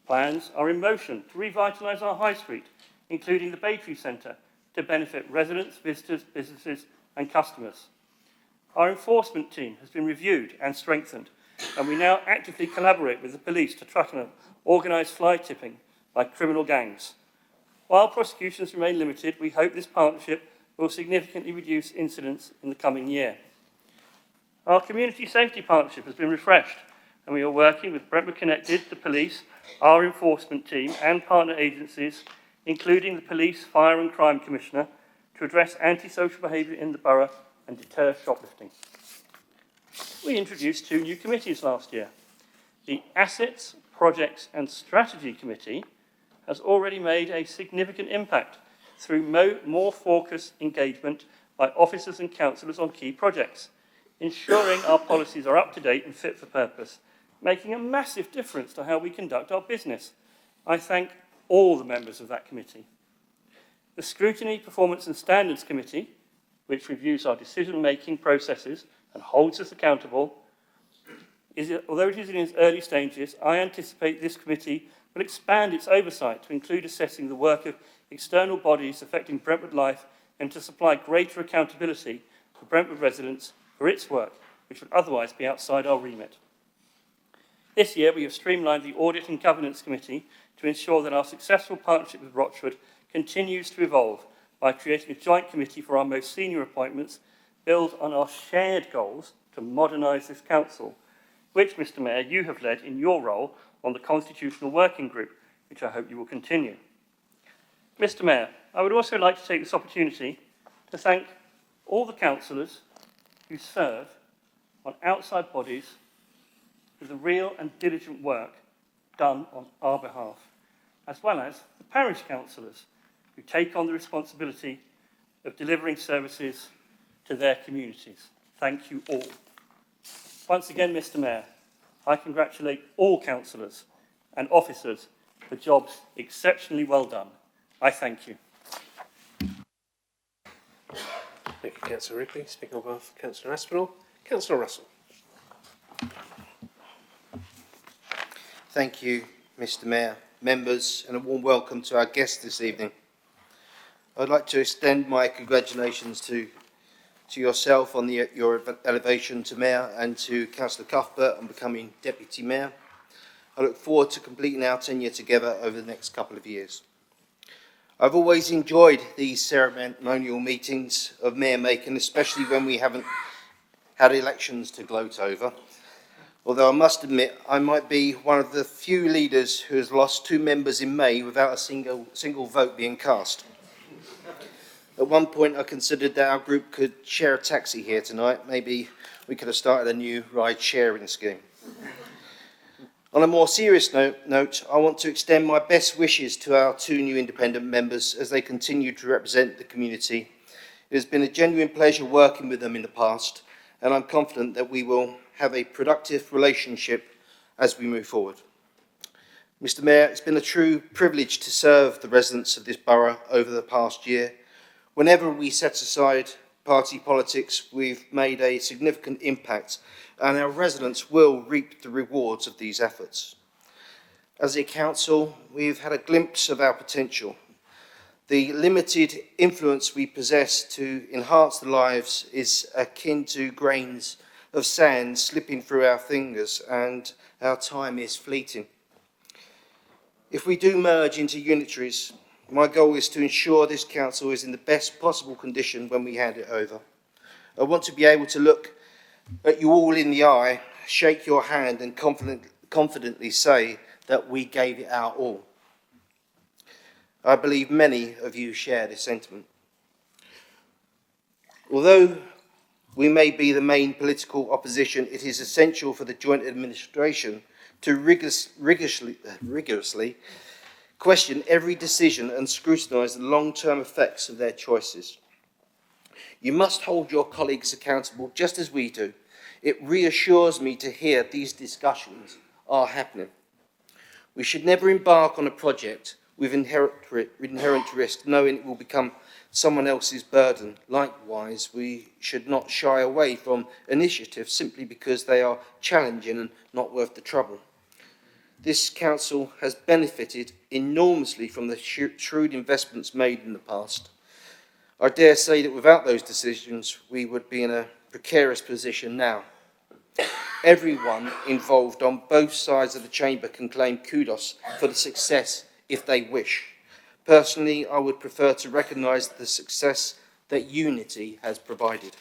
Plans are in motion to revitalise our high street, including the Baytree Centre, to benefit residents, visitors, businesses and customers. Our enforcement team has been reviewed and strengthened, and we now actively collaborate with the police to track organised fly tipping by criminal gangs. While prosecutions remain limited, we hope this partnership will significantly reduce incidents in the coming year. Our community safety partnership has been refreshed, and we are working with Brentwood Connected, the police, our enforcement team and partner agencies, including the Police, Fire and Crime Commissioner, to address antisocial behaviour in the borough and deter shoplifting. We introduced 2 new committees last year. The Assets, Projects and Strategy Committee has already made a significant impact through more focused engagement by officers and councillors on key projects, ensuring our policies are up to date and fit for purpose, making a massive difference to how we conduct our business. I thank all the members of that committee. The Scrutiny, Performance and Standards Committee, which reviews our decision-making processes and holds us accountable, although it is in its early stages, I anticipate this committee will expand its oversight to include assessing the work of external bodies affecting Brentwood life and to supply greater accountability for Brentwood residents for its work, which would otherwise be outside our remit. This year, we have streamlined the Audit and Governance Committee to ensure that our successful partnership with Rochford continues to evolve by creating a joint committee for our most senior appointments, build on our shared goals to modernise this council, which, Mr Mayor, you have led in your role on the Constitutional Working Group, which I hope you will continue. Mr Mayor, I would also like to take this opportunity to thank all the councillors who serve on outside bodies for the real and diligent work done on our behalf, as well as the parish councillors who take on the responsibility of delivering services to their communities. Thank you all. Once again, Mr Mayor, I congratulate all councillors and officers for jobs exceptionally well done. I thank you. Thank you, Councillor Ripley. Speaking on behalf of Councillor Aspinall, Councillor Russell. Thank you, Mr Mayor, members, and a warm welcome to our guests this evening. I'd like to extend my congratulations to yourself on your elevation to Mayor and to Councillor Cuthbert on becoming Deputy Mayor. I look forward to completing our tenure together over the next couple of years. I've always enjoyed these ceremonial meetings of Mayor Macon, especially when we haven't had elections to gloat over. Although I must admit, I might be one of the few leaders who has lost 2 members in May without a single vote being cast. At one point, I considered that our group could share a taxi here tonight. Maybe we could have started a new ride-sharing scheme. On a more serious note, I want to extend my best wishes to our 2 new independent members as they continue to represent the community. It has been a genuine pleasure working with them in the past, and I'm confident that we will have a productive relationship as we move forward. Mr Mayor, it's been a true privilege to serve the residents of this borough over the past year. Whenever we set aside party politics, we've made a significant impact, and our residents will reap the rewards of these efforts. As a council, we've had a glimpse of our potential. The limited influence we possess to enhance the lives is akin to grains of sand slipping through our fingers, and our time is fleeting. If we do merge into unitaries, my goal is to ensure this council is in the best possible condition when we hand it over. I want to be able to look at you all in the eye, shake your hand, and confidently say that we gave it our all. I believe many of you share this sentiment. Although we may be the main political opposition, it is essential for the joint administration to rigorously question every decision and scrutinise the long-term effects of their choices. You must hold your colleagues accountable just as we do. It reassures me to hear these discussions are happening. We should never embark on a project with inherent risk, knowing it will become someone else's burden. Likewise, we should not shy away from initiatives simply because they are challenging and not worth the trouble. This council has benefited enormously from the shrewd investments made in the past. I dare say that without those decisions, we would be in a precarious position now. Everyone involved on both sides of the chamber can claim kudos for the success if they wish. Personally, I would prefer to recognise the success that unity has provided.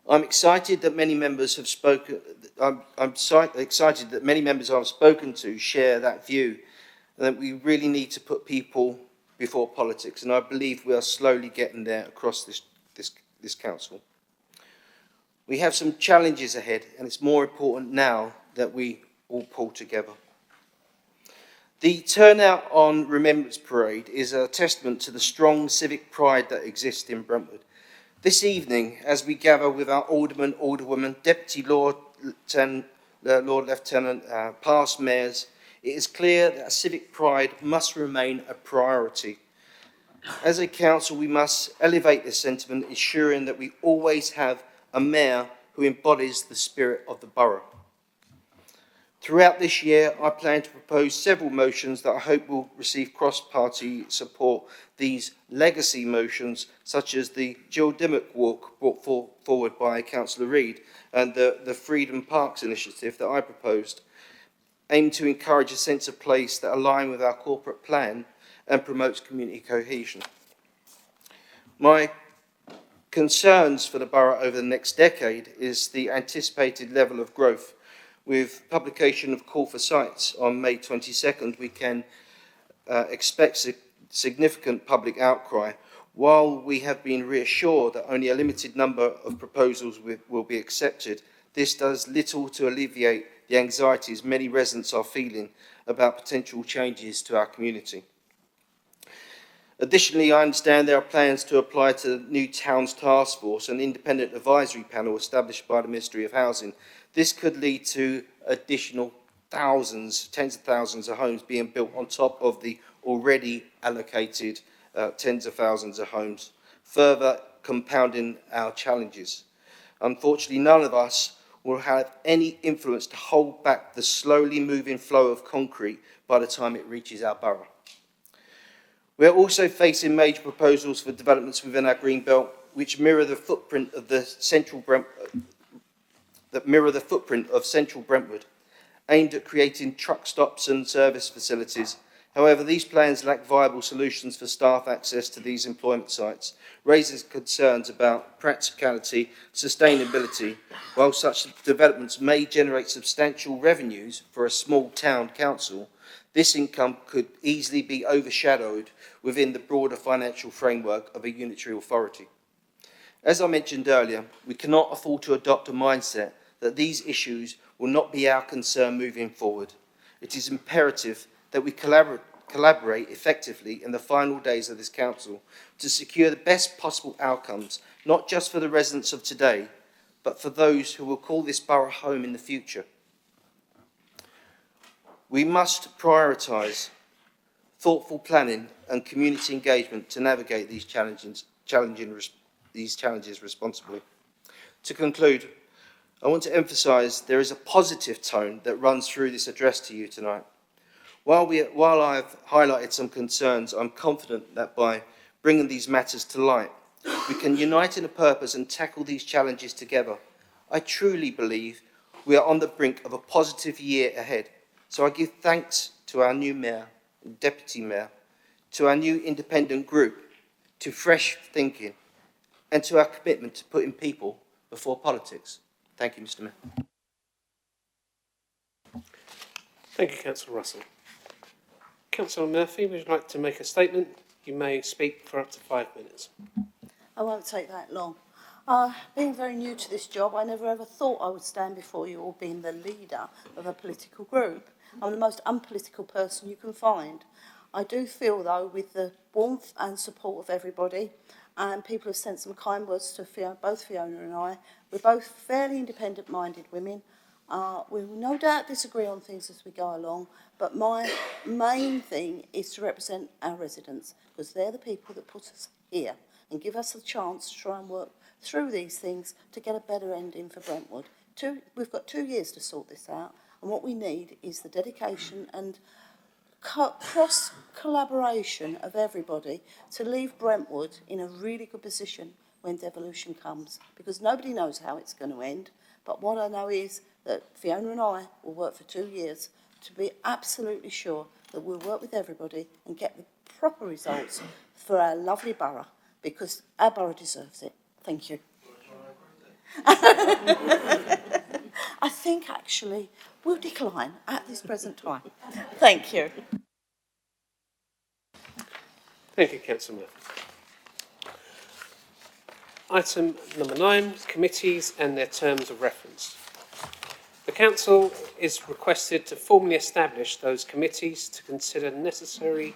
I'm excited that many members have spoken. I'm excited that many members I've spoken to share that view, and that we really need to put people before politics. And I believe we are slowly getting there across this council. We have some challenges ahead, and it's more important now that we all pull together. The turnout on Remembrance Parade is a testament to the strong civic pride that exists in Brentwood. This evening, as we gather with our aldermen, alderwomen, deputy Lord Lieutenant, past mayors, it is clear that civic pride must remain a priority. As a council, we must elevate this sentiment, ensuring that we always have a mayor who embodies the spirit of the borough. Throughout this year, I plan to propose several motions that I hope will receive cross-party support. These legacy motions, such as the Jill Dimmock Walk brought forward by Councillor Reid and the Freedom Parks initiative that I proposed, aim to encourage a sense of place that align with our corporate plan and promotes community cohesion. My concerns for the borough over the next decade is the anticipated level of growth. With publication of call for sites on May 22nd, we can expect significant public outcry. While we have been reassured that only a limited number of proposals will be accepted, this does little to alleviate the anxieties many residents are feeling about potential changes to our community. Additionally, I understand there are plans to apply to the new Towns Task Force, an independent advisory panel established by the Ministry of Housing. This could lead to additional thousands, tens of thousands of homes being built on top of the already allocated tens of thousands of homes, further compounding our challenges. Unfortunately, none of us will have any influence to hold back the slowly moving flow of concrete by the time it reaches our borough. We are also facing major proposals for developments within our green belt, which mirror the footprint of central Brentwood, aimed at creating truck stops and service facilities. However, these plans lack viable solutions for staff access to these employment sites, raising concerns about practicality, sustainability. While such developments may generate substantial revenues for a small town council, this income could easily be overshadowed within the broader financial framework of a unitary authority. As I mentioned earlier, we cannot afford to adopt a mindset that these issues will not be our concern moving forward. It is imperative that we collaborate effectively in the final days of this council to secure the best possible outcomes, not just for the residents of today, but for those who will call this borough home in the future. We must prioritise thoughtful planning and community engagement to navigate these challenges responsibly. To conclude, I want to emphasise there is a positive tone that runs through this address to you tonight. While I've highlighted some concerns, I'm confident that by bringing these matters to light, we can unite in a purpose and tackle these challenges together. I truly believe we are on the brink of a positive year ahead. So I give thanks to our new Mayor, Deputy Mayor, to our new independent group, to fresh thinking, and to our commitment to putting people before politics. Thank you, Mr. Mayor. Thank you, Councillor Russell. Councillor Murphy, would you like to make a statement? You may speak for up to 5 minutes. I won't take that long. Being very new to this job, I never ever thought I would stand before you all being the leader of a political group. I'm the most unpolitical person you can find. I do feel, though, with the warmth and support of everybody, and people have sent some kind words to both Fiona and I. We're both fairly independent-minded women. We will no doubt disagree on things as we go along, but my main thing is to represent our residents, because they're the people that put us here and give us a chance to try and work through these things to get a better ending for Brentwood. We've got 2 years to sort this out, and what we need is the dedication and cross-collaboration of everybody to leave Brentwood in a really good position when devolution comes, because nobody knows how it's going to end. But what I know is that Fiona and I will work for 2 years to be absolutely sure that we'll work with everybody and get the proper results for our lovely borough, because our borough deserves it. Thank you. I think actually we'll decline at this present time. Thank you. Thank you, Councillor Murphy. Item number 9, committees and their terms of reference. The Council is requested to formally establish those committees to consider necessary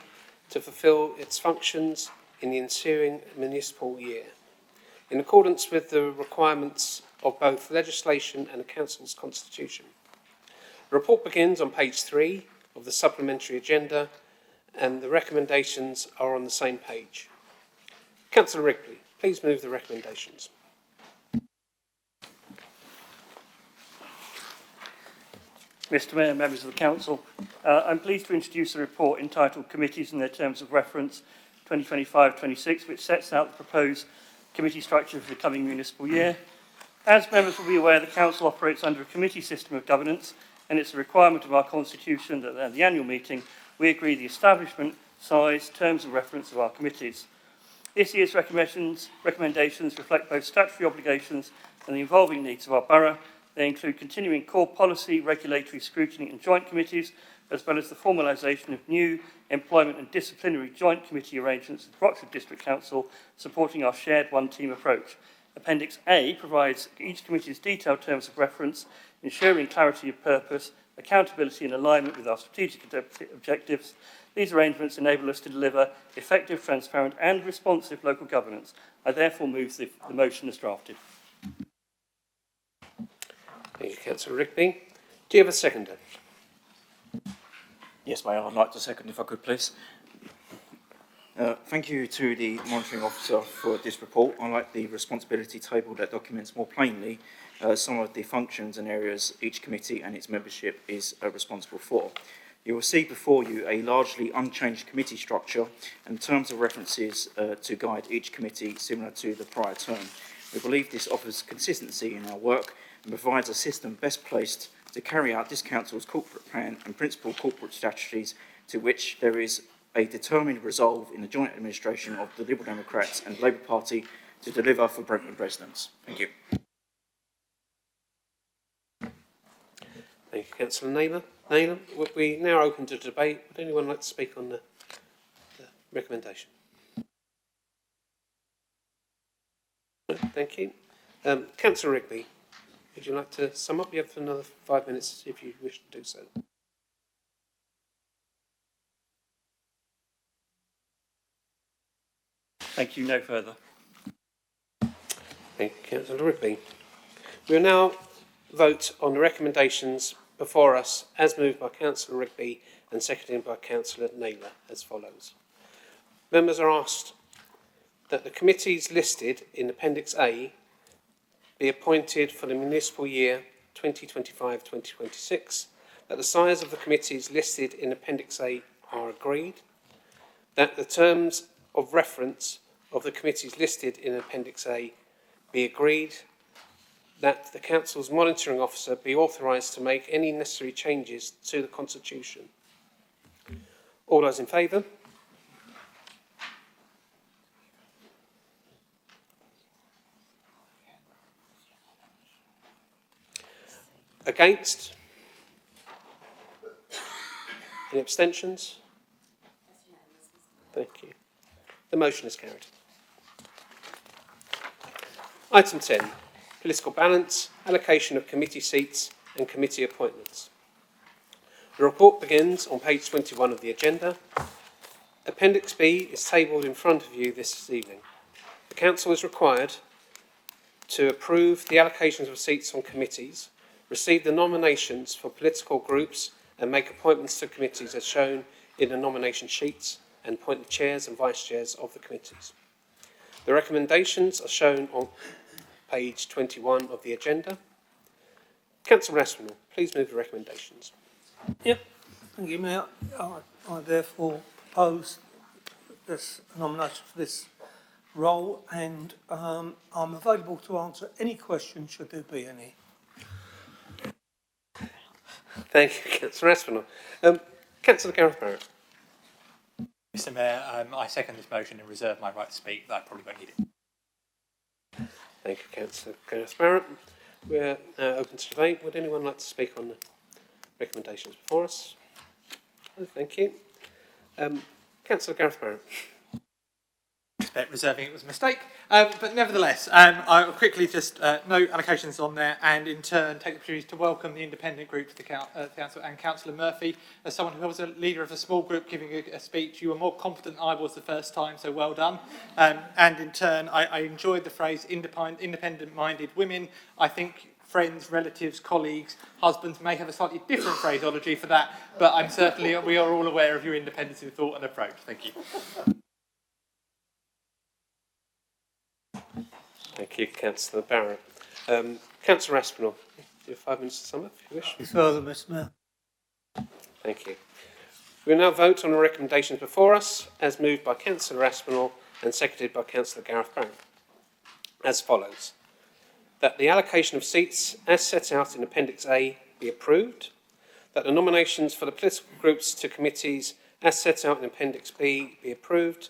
to fulfil its functions in the ensuing municipal year, in accordance with the requirements of both legislation and the Council's constitution. The report begins on page 3 of the supplementary agenda, and the recommendations are on the same page. Councillor Wrigley, please move the recommendations. Mr Mayor, members of the Council, I'm pleased to introduce a report entitled Committees and Their Terms of Reference 2025-26, which sets out the proposed committee structure for the coming municipal year. As members will be aware, the Council operates under a committee system of governance, and it's a requirement of our Constitution that at the annual meeting we agree the establishment, size, terms of reference of our committees. This year's recommendations reflect both statutory obligations and the evolving needs of our borough. They include continuing core policy, regulatory scrutiny and joint committees, as well as the formalisation of new employment and disciplinary joint committee arrangements with Rochford District Council, supporting our shared one-team approach. Appendix A provides each committee's detailed terms of reference, ensuring clarity of purpose, accountability and alignment with our strategic objectives. These arrangements enable us to deliver effective, transparent and responsive local governance. I therefore move the motion as drafted. Thank you, Councillor Rigby. Do you have a seconder? Yes, Mayor, I'd like to second if I could, please. Thank you to the Monitoring Officer for this report. I like the responsibility table that documents more plainly some of the functions and areas each committee and its membership is responsible for. You will see before you a largely unchanged committee structure and terms of references to guide each committee similar to the prior term. We believe this offers consistency in our work and provides a system best placed to carry out this Council's corporate plan and principal corporate strategies, to which there is a determined resolve in the joint administration of the Liberal Democrats and Labour Party to deliver for Brentwood residents. Thank you. Thank you, Councillor Naylor. We now open to debate. Would anyone like to speak on the recommendation? No, thank you. Councillor Rigby, would you like to sum up? You have another 5 minutes if you wish to do so. Thank you. No further. Thank you, Councillor Rigby. We will now vote on the recommendations before us as moved by Councillor Rigby and seconded by Councillor Naylor as follows. Members are asked that the committees listed in Appendix A be appointed for the municipal year 2025-2026, that the size of the committees listed in Appendix A are agreed, that the terms of reference of the committees listed in Appendix A be agreed, that the Council's monitoring officer be authorised to make any necessary changes to the Constitution. All those in favour? Against? Any abstentions? Thank you. The motion is carried. Item 10. Political balance, allocation of committee seats and committee appointments. The report begins on page 21 of the agenda. Appendix B is tabled in front of you this evening. The Council is required to approve the allocations of seats on committees, receive the nominations for political groups and make appointments to committees as shown in the nomination sheets and appoint the chairs and vice chairs of the committees. The recommendations are shown on page 21 of the agenda. Councillor Aspinall, please move the recommendations. Yep. Thank you, Mayor. I therefore propose this nomination for this role, and I'm available to answer any questions should there be any. Thank you, Councillor Aspinall. Councillor Gareth Barrett. Mr Mayor, I second this motion and reserve my right to speak, but I probably won't need it. Thank you, Councillor Gareth Barrett. We're now open to debate. Would anyone like to speak on the recommendations before us? Oh, thank you. Councillor Gareth Barrett. Reserving it was a mistake, but nevertheless, I'll quickly just note allocations on there and in turn take the opportunity to welcome the independent group to the Council and Councillor Murphy. As someone who was a leader of a small group giving a speech, you were more competent than I was the first time, so well done. And in turn, I enjoyed the phrase independent-minded women. I think friends, relatives, colleagues, husbands may have a slightly different phraseology for that, but I'm certainly, we are all aware of your independence in thought and approach. Thank you. Thank you, Councillor Barrett. Councillor Aspinall, you have 5 minutes to sum up, if you wish. Further, Mr Mayor. Thank you. We will now vote on the recommendations before us, as moved by Councillor Aspinall and seconded by Councillor Gareth Brown, as follows. That the allocation of seats, as set out in Appendix A, be approved. That the nominations for the political groups to committees, as set out in Appendix B, be approved.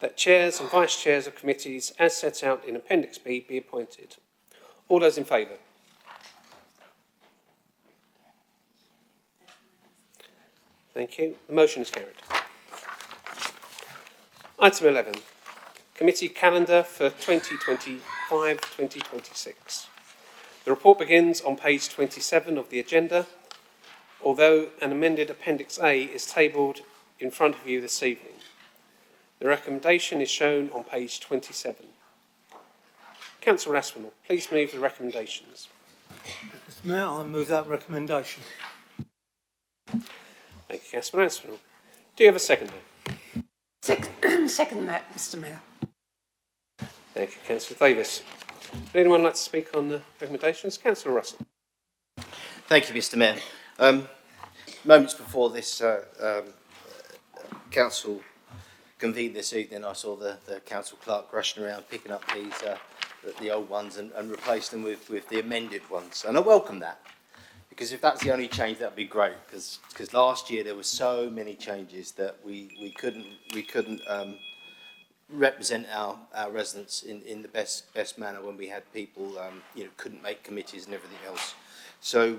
That chairs and vice chairs of committees, as set out in Appendix B, be appointed. All those in favour? Thank you. The motion is carried. Item 11. Committee calendar for 2025-2026. The report begins on page 27 of the agenda, although an amended Appendix A is tabled in front of you this evening. The recommendation is shown on page 27. Councillor Aspinall, please move the recommendations. Mr. Mayor, I move that recommendation. Thank you, Councillor Aspinall. Do you have a seconder? Second that, Mr. Mayor. Thank you, Councillor Davis. Would anyone like to speak on the recommendations? Councillor Russell. Thank you, Mr. Mayor. Moments before this council convened this evening, I saw the council clerk rushing around picking up these the old ones and replace them with the amended ones, and I welcome that, because if that's the only change, that'd be great. Because last year there were so many changes that we couldn't represent our residents in the best manner when we had people couldn't make committees and everything else. So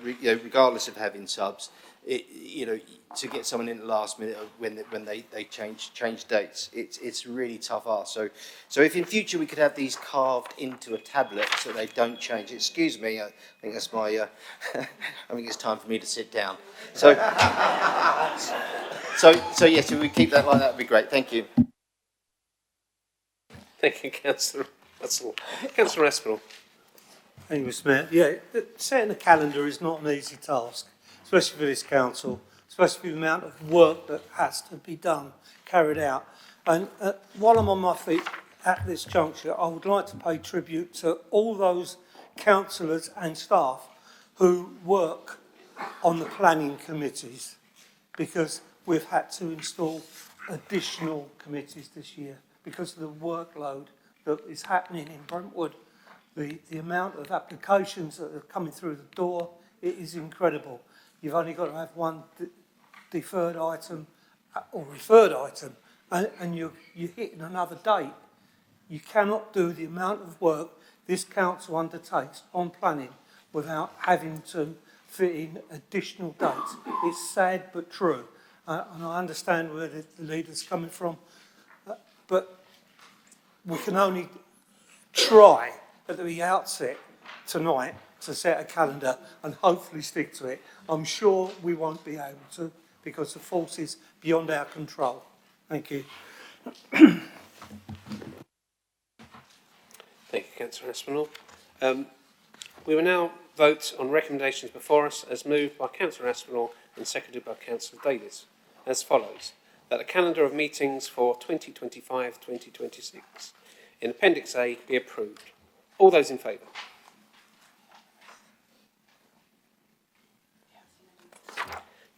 regardless of having subs, to get someone in the last minute when they change dates, it's really tough ask. So if in future we could have these carved into a tablet so they don't change. Excuse me, I think that's my. I think it's time for me to sit down. So yes, if we keep that like that, would be great. Thank you. Thank you, Councillor Russell. Councillor Aspinall. Thank you, Mr. Mayor. Yeah, setting a calendar is not an easy task, especially for this council, especially for the amount of work that has to be done, carried out. And while I'm on my feet at this juncture, I would like to pay tribute to all those councillors and staff who work on the planning committees, because we've had to install additional committees this year because of the workload that is happening in Brentwood. The amount of applications that are coming through the door, it is incredible. You've only got to have one deferred item or referred item, and you're hitting another date. You cannot do the amount of work this council undertakes on planning without having to fit in additional dates. It's sad but true, and I understand where the leader's coming from, but we can only try at the outset tonight to set a calendar and hopefully stick to it. I'm sure we won't be able to, because the force is beyond our control. Thank you. Thank you, Councillor Aspinall. We will now vote on recommendations before us as moved by Councillor Aspinall and seconded by Councillor Davis, as follows. That the calendar of meetings for 2025-2026 in Appendix A be approved. All those in favour?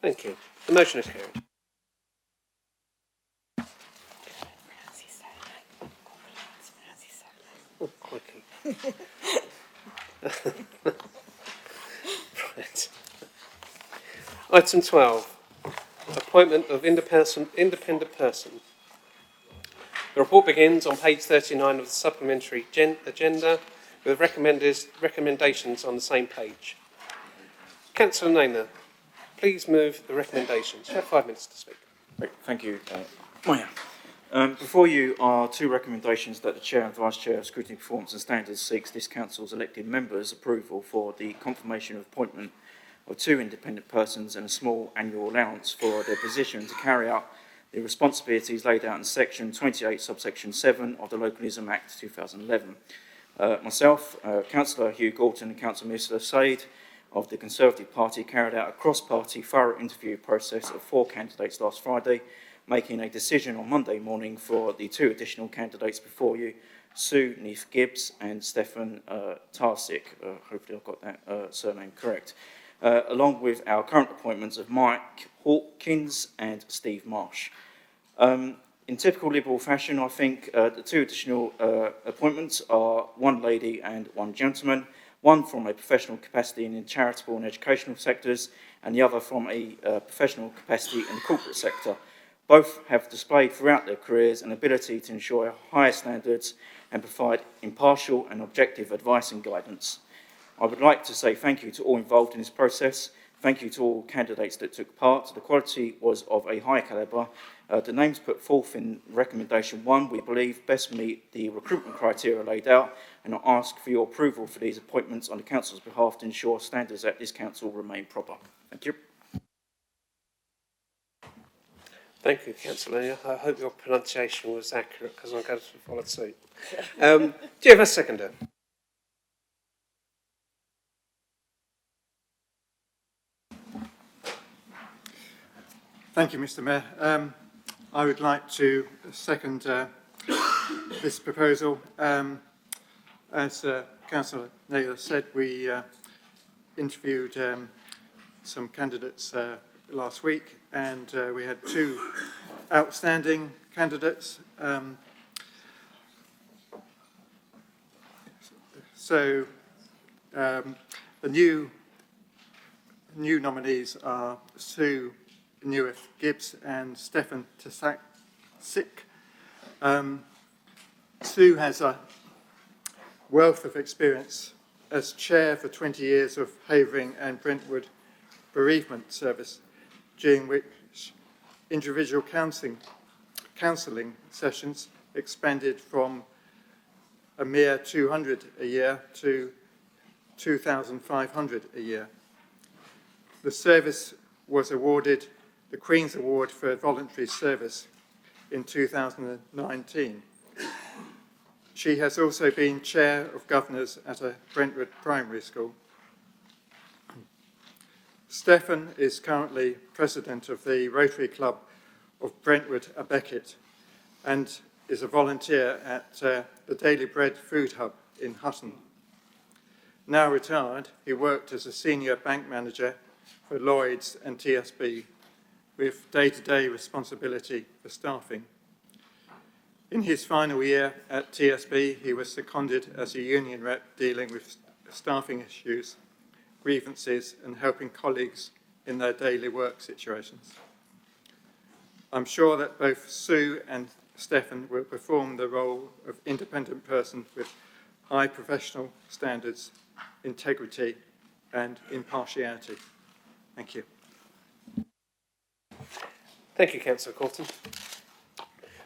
Thank you. The motion is carried. Oh, quickly. Right. Item 12. Appointment of independent person. The report begins on page 39 of the supplementary agenda with recommendations on the same page. Councillor Naylor, please move the recommendations. You have 5 minutes to speak. Thank you, Mayor. Before you are two recommendations that the Chair and Vice Chair of Scrutiny, Performance and Standards seeks this Council's elected members' approval for the confirmation of appointment of two independent persons and a small annual allowance for their position to carry out the responsibilities laid out in Section 28, subsection 7 of the Localism Act 2011. Myself, Councillor Hugh Galton and Councillor Minister Said of the Conservative Party carried out a cross-party thorough interview process of 4 candidates last Friday, making a decision on Monday morning for the 2 additional candidates before you, Sue Neath Gibbs and Stefan Tarsik. Hopefully I've got that surname correct. along with our current appointments of Mike Hawkins and Steve Marsh. In typical Liberal fashion, I think the two additional appointments are one lady and one gentleman, one from a professional capacity in the charitable and educational sectors, and the other from a professional capacity in the corporate sector. Both have displayed throughout their careers an ability to ensure higher standards and provide impartial and objective advice and guidance. I would like to say thank you to all involved in this process. Thank you to all candidates that took part. The quality was of a high calibre. The names put forth in recommendation 1, we believe, best meet the recruitment criteria laid out, and I ask for your approval for these appointments on the Council's behalf to ensure standards at this Council remain proper. Thank you. Thank you, Councillor. I hope your pronunciation was accurate because I'm going to follow suit. Do you have a seconder? Thank you, Mr. Mayor. I would like to second this proposal. As Councillor Naylor said, we interviewed some candidates last week, and we had 2 outstanding candidates. The new nominees are Sue Newith Gibbs and Stefan Tasik. Sue has a wealth of experience as chair for 20 years of Havering and Brentwood Bereavement Service, during which individual counselling sessions expanded from a mere 200 a year to 2,500 a year. The service was awarded the Queen's Award for Voluntary Service in 2019. She has also been Chair of Governors at a Brentwood primary school. Stefan is currently President of the Rotary Club of Brentwood a Beckett and is a volunteer at the Daily Bread Food Hub in Hutton. Now retired, he worked as a senior bank manager for Lloyds and TSB, with day-to-day responsibility for staffing. In his final year at TSB, he was seconded as a union rep dealing with staffing issues, grievances, and helping colleagues in their daily work situations. I'm sure that both Sue and Stefan will perform the role of independent person with high professional standards, integrity, and impartiality. Thank you. Thank you, Councillor Corton.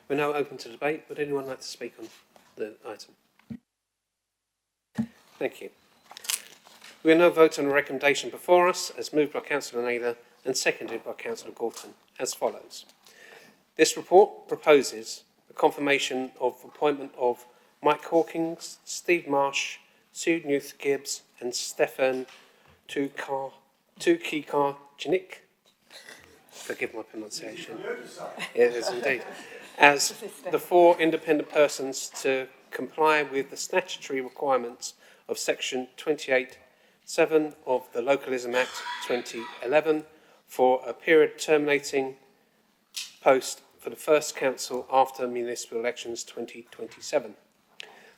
We're now open to debate. Would anyone like to speak on the item? Thank you. We will now vote on a recommendation before us, as moved by Councillor Naylor and seconded by Councillor Corton, as follows. This report proposes the confirmation of appointment of Mike Hawkins, Steve Marsh, Sue Newth Gibbs, and Stefan Tukikarjanik. Forgive my pronunciation. It is indeed. As the 4 independent persons to comply with the statutory requirements of Section 28(7) of the Localism Act 2011 for a period terminating post for the first council after municipal elections 2027.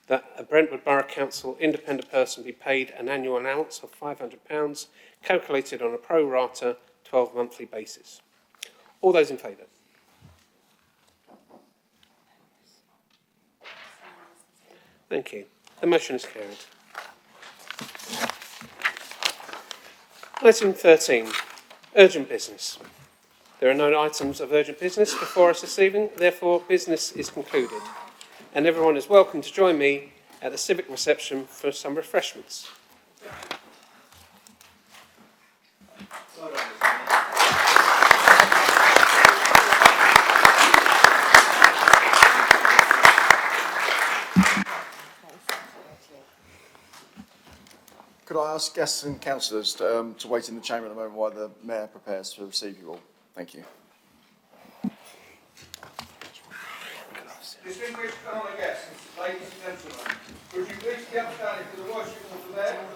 That a Brentwood Borough Council independent person be paid an annual allowance of £500 calculated on a pro rata 12 monthly basis. All those in favour? Thank you. The motion is carried. Item 13, urgent business. There are no items of urgent business before us this evening, therefore business is concluded. And everyone is welcome to join me at the civic reception for some refreshments. Could I ask guests and councillors to wait in the chamber at the moment while the Mayor prepares to receive you all? Thank you. Distinguished fellow guests, ladies and gentlemen, would you please be upstanding for the worship of the Mayor?